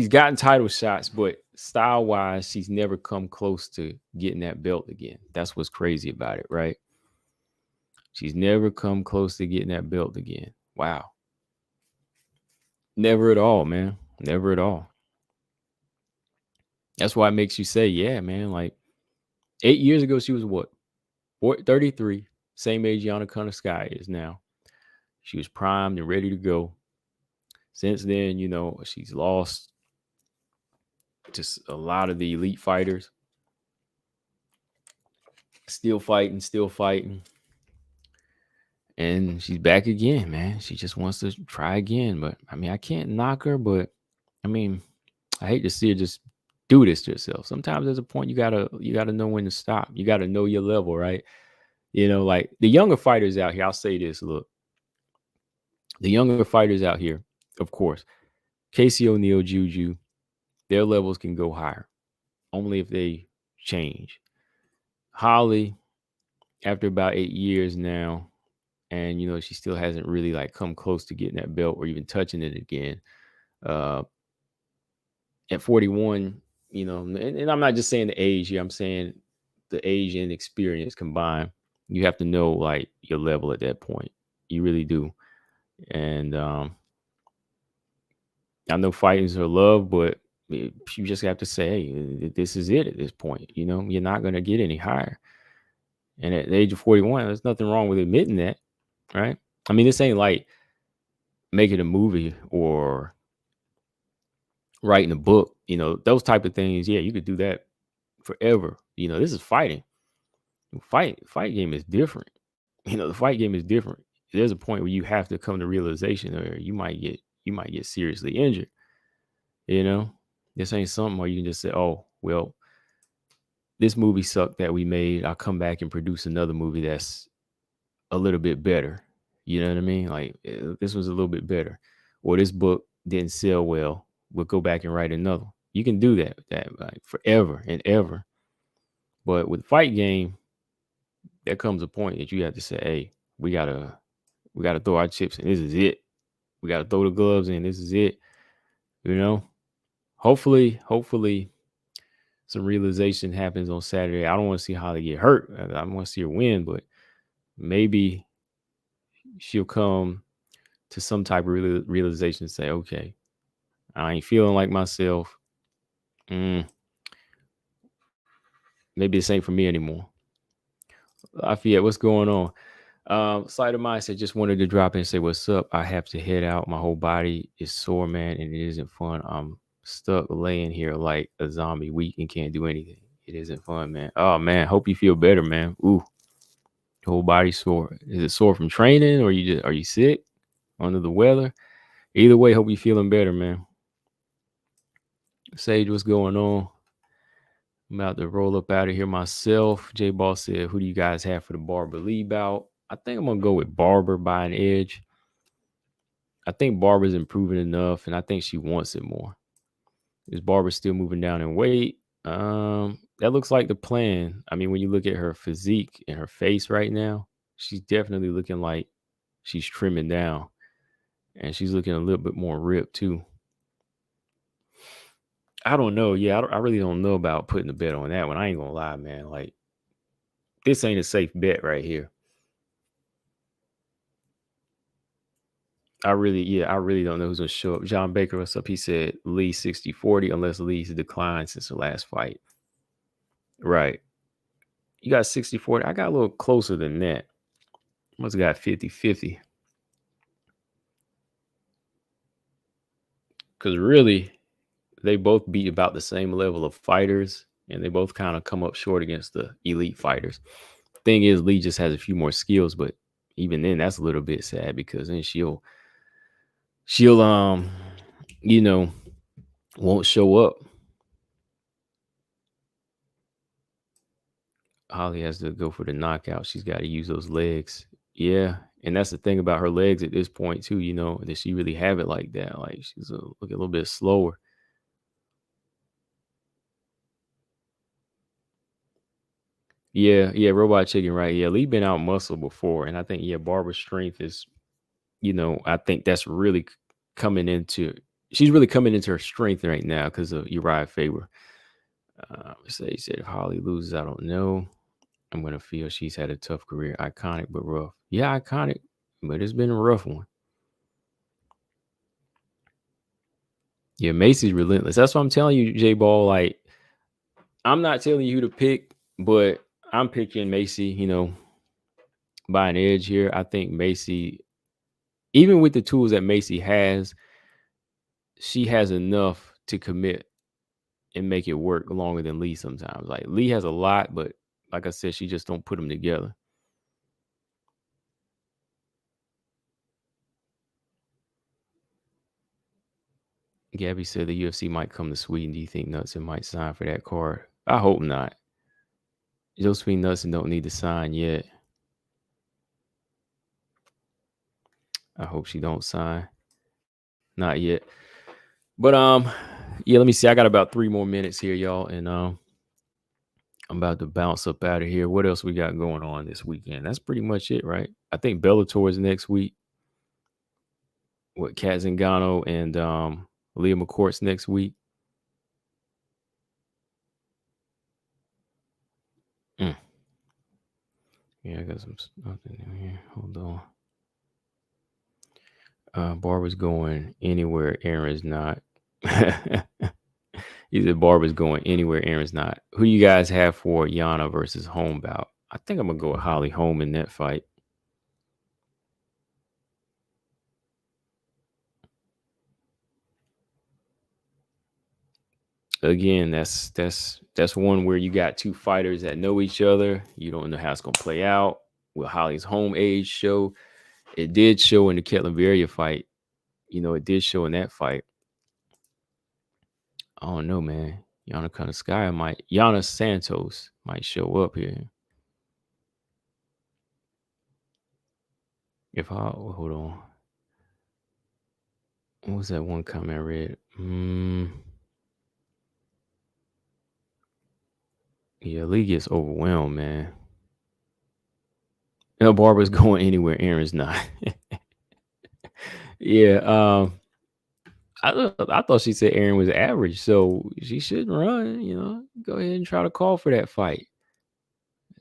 A: gotten title shots, but style wise, she's never come close to getting that belt again. That's what's crazy about it, right? She's never come close to getting that belt again. Wow. Never at all, man. Never at all. That's why it makes you say, yeah, man, like 8 years ago, she was what? 33, same age Yana Sky is now. She was primed and ready to go. Since then, she's lost just a lot of the elite fighters. Still fighting. And she's back again, man. She just wants to try again. But I mean, I can't knock her, but I mean, I hate to see her just do this to herself. Sometimes there's a point you gotta know when to stop. You gotta know your level, right? Like the younger fighters out here, I'll say this, look. The younger fighters out here, of course, Casey O'Neill, Juju, their levels can go higher. Only if they change. Holly, after about 8 years now, and she still hasn't really like come close to getting that belt or even touching it again. At 41, and I'm not just saying the age here, I'm saying the age and experience combined. You have to know like your level at that point. You really do. And I know fighting is her love, but you just have to say, hey, this is it at this point. You're not gonna get any higher. And at the age of 41, there's nothing wrong with admitting that, right? I mean, this ain't like making a movie or writing a book, those type of things. Yeah, you could do that forever. This is fighting. Fight game is different. The fight game is different. There's a point where you have to come to realization, or you might get seriously injured. You know, this ain't something where you can just say, "Oh, well, this movie sucked that we made. I'll come back and produce another movie that's a little bit better." You know what I mean? Like this was a little bit better, or this book didn't sell well. We'll go back and write another. You can do that like forever and ever. But with fight game, there comes a point that you have to say, "Hey, we gotta throw our chips in. This is it. We gotta throw the gloves in. This is it." You know. Hopefully, some realization happens on Saturday. I don't want to see Holly get hurt. I want to see her win, but maybe she'll come to some type of realization and say, "Okay, I ain't feeling like myself. Mm, maybe this ain't for me anymore." Lafayette, what's going on? Side of mine said, just wanted to drop in and say, what's up? I have to head out. My whole body is sore, man, and it isn't fun. I'm stuck laying here like a zombie, weak and can't do anything. It isn't fun, man. Oh man, hope you feel better, man. Ooh, whole body sore. Is it sore from training, or are you sick, under the weather? Either way, hope you feeling better, man. Sage, what's going on? I'm about to roll up out of here myself. J Ball said, who do you guys have for the Barber Lee bout? I think I'm gonna go with Barber by an edge. I think Barber's improving enough, and I think she wants it more. Is Barber still moving down in weight? That looks like the plan. I mean, when you look at her physique and her face right now, she's definitely looking like she's trimming down, and she's looking a little bit more ripped too. I don't know. Yeah, I really don't know about putting a bet on that one. I ain't gonna lie, man. Like, this ain't a safe bet right here. I really don't know who's gonna show up. John Baker, what's up? He said Lee 60-40 unless Lee's declined since the last fight. Right. You got 60-40. I got a little closer than that. Must have got 50-50. Because really, they both beat about the same level of fighters, and they both kind of come up short against the elite fighters. Thing is, Lee just has a few more skills, but even then, that's a little bit sad because then she'll you know, won't show up. Holly has to go for the knockout. She's got to use those legs. Yeah. And that's the thing about her legs at this point, too, that she really have it like that. Like she's looking a little bit slower. Yeah. Yeah. Robot Chicken, right? Yeah. Lee been out muscle before. And I think, yeah, Barbara's strength is, I think that's really coming into, she's really coming into her strength right now because of Uriah Faber. He said, if Holly loses, I don't know. I'm going to feel she's had a tough career. Iconic, but rough. Yeah, iconic, but it's been a rough one. Yeah, Macy's relentless. That's what I'm telling you, J Ball. Like, I'm not telling you who to pick, but I'm picking Macy, by an edge here. I think Macy, even with the tools that Macy has, she has enough to commit and make it work longer than Lee sometimes. Like Lee has a lot, but like I said, she just don't put them together. Gabby said the UFC might come to Sweden. Do you think Knudsen might sign for that card? I hope not. Josephine Knudsen don't need to sign yet. I hope she don't sign. Not yet. But yeah, let me see. I got about 3 more minutes here, y'all, and I'm about to bounce up out of here. What else we got going on this weekend? That's pretty much it, right? I think Bellator is next week. What Kat Zingano and Leah McCourt's next week. Mm. Yeah, I got some nothing in here. Hold on. Barber's going anywhere. Aaron's not. He said Barber's going anywhere. Aaron's not. Who you guys have for Yana versus Holm bout? I think I'm gonna go with Holly Holm in that fight. Again, that's one where you got two fighters that know each other. You don't know how it's gonna play out. Will Holly's home age show? It did show in the Ketlenberger fight. It did show in that fight. I don't know, man. Yana Santos might show up here. Hold on. What was that one comment I read? Yeah, Lee gets overwhelmed, man. Barber's going anywhere. Aaron's not. Yeah. I thought she said Aaron was average, so she shouldn't run. Go ahead and try to call for that fight.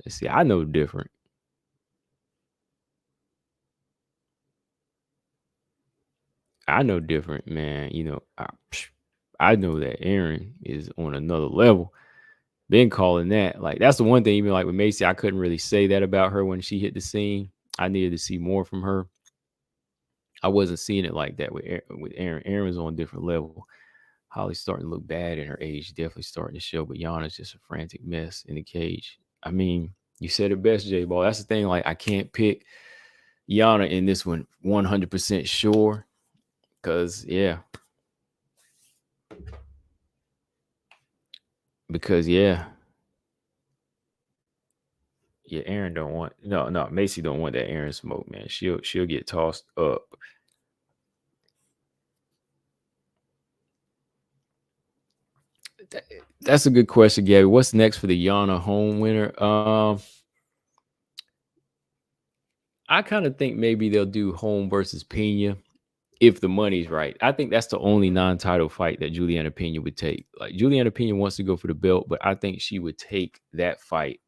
A: See, I know different. I know different, man. I know that Aaron is on another level. Been calling that. Like, that's the one thing, even like with Macy, I couldn't really say that about her when she hit the scene. I needed to see more from her. I wasn't seeing it like that with Aaron. Aaron's on a different level. Holly's starting to look bad in her age, definitely starting to show, but Yana's just a frantic mess in the cage. I mean, you said it best, J Ball. That's the thing. Like, I can't pick Yana in this one 100% sure. Because, yeah. Yeah, Aaron don't want no, Macy don't want that Aaron smoke, man. She'll get tossed up. That's a good question, Gabby. What's next for the Yana home winner? I kind of think maybe they'll do Holm versus Pena if the money's right. I think that's the only non-title fight that Juliana Pena would take. Like, Juliana Pena wants to go for the belt, but I think she would take that fight.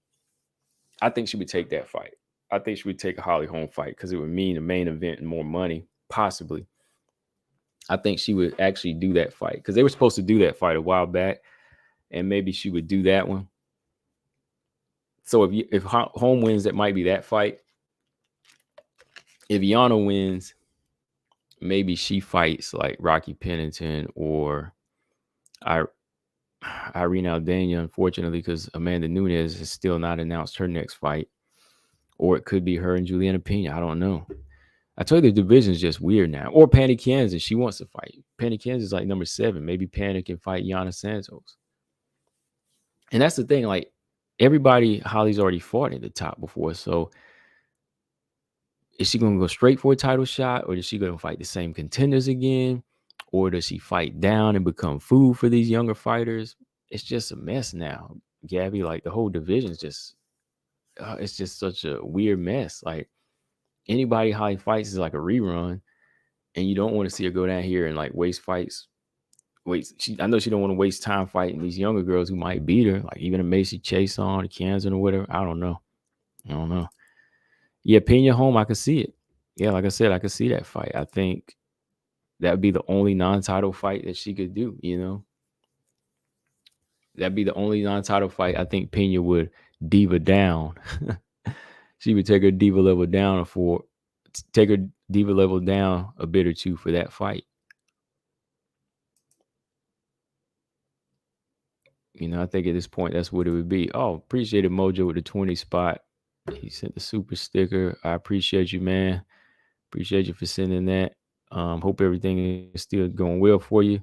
A: I think she would take that fight. I think she would take a Holly Holm fight because it would mean the main event and more money, possibly. I think she would actually do that fight because they were supposed to do that fight a while back, and maybe she would do that one. So if Holm wins, that might be that fight. If Yana wins, maybe she fights like Rocky Pennington or Irene Aldana, unfortunately, because Amanda Nunes has still not announced her next fight. Or it could be her and Juliana Pena. I don't know. I told you the division is just weird now. Or Panic Kansas. She wants to fight. Panic Kansas is like number 7. Maybe Panic can fight Yana Santos. And that's the thing. Like, everybody, Holly's already fought at the top before. So is she going to go straight for a title shot? Or is she going to fight the same contenders again? Or does she fight down and become food for these younger fighters? It's just a mess now, Gabby. Like, the whole division is just, it's just such a weird mess. Like, anybody Holly fights is like a rerun, and you don't want to see her go down here and like waste fights. I know she don't want to waste time fighting these younger girls who might beat her, like even a Macy Chase on, a Kansas or whatever. I don't know. Yeah, Pena Holm, I could see it. Yeah, like I said, I could see that fight. I think that would be the only non-title fight that she could do. That'd be the only non-title fight. I think Pena would diva down. She would take her diva level down take her diva level down a bit or two for that fight. I think at this point that's what it would be. Oh, appreciate it, Mojo, with the 20 spot. He sent the super sticker. I appreciate you, man. Appreciate you for sending that. Hope everything is still going well for you.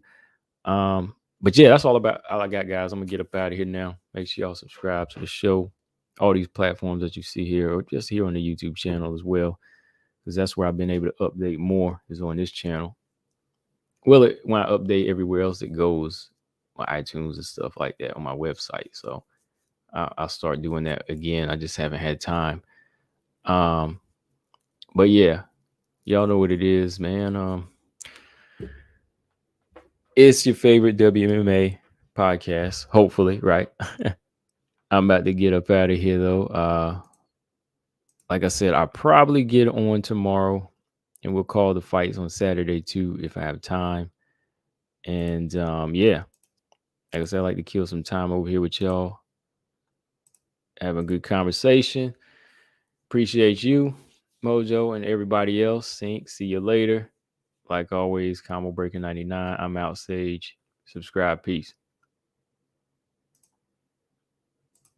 A: But yeah, that's all I got, guys. I'm gonna get up out of here now. Make sure y'all subscribe to the show, all these platforms that you see here, or just here on the YouTube channel as well, because that's where I've been able to update more, is on this channel. Well, when I update everywhere else, it goes on iTunes and stuff like that on my website. So I'll start doing that again. I just haven't had time. But yeah, y'all know what it is, man. It's your favorite WMMA podcast, hopefully, right? I'm about to get up out of here though. Like I said, I'll probably get on tomorrow and we'll call the fights on Saturday too if I have time. And yeah, like I said, I like to kill some time over here with y'all. Have a good conversation. Appreciate you, Mojo, and everybody else. See you later. Like always, Combo Breaker 99. I'm out, Sage. Subscribe. Peace.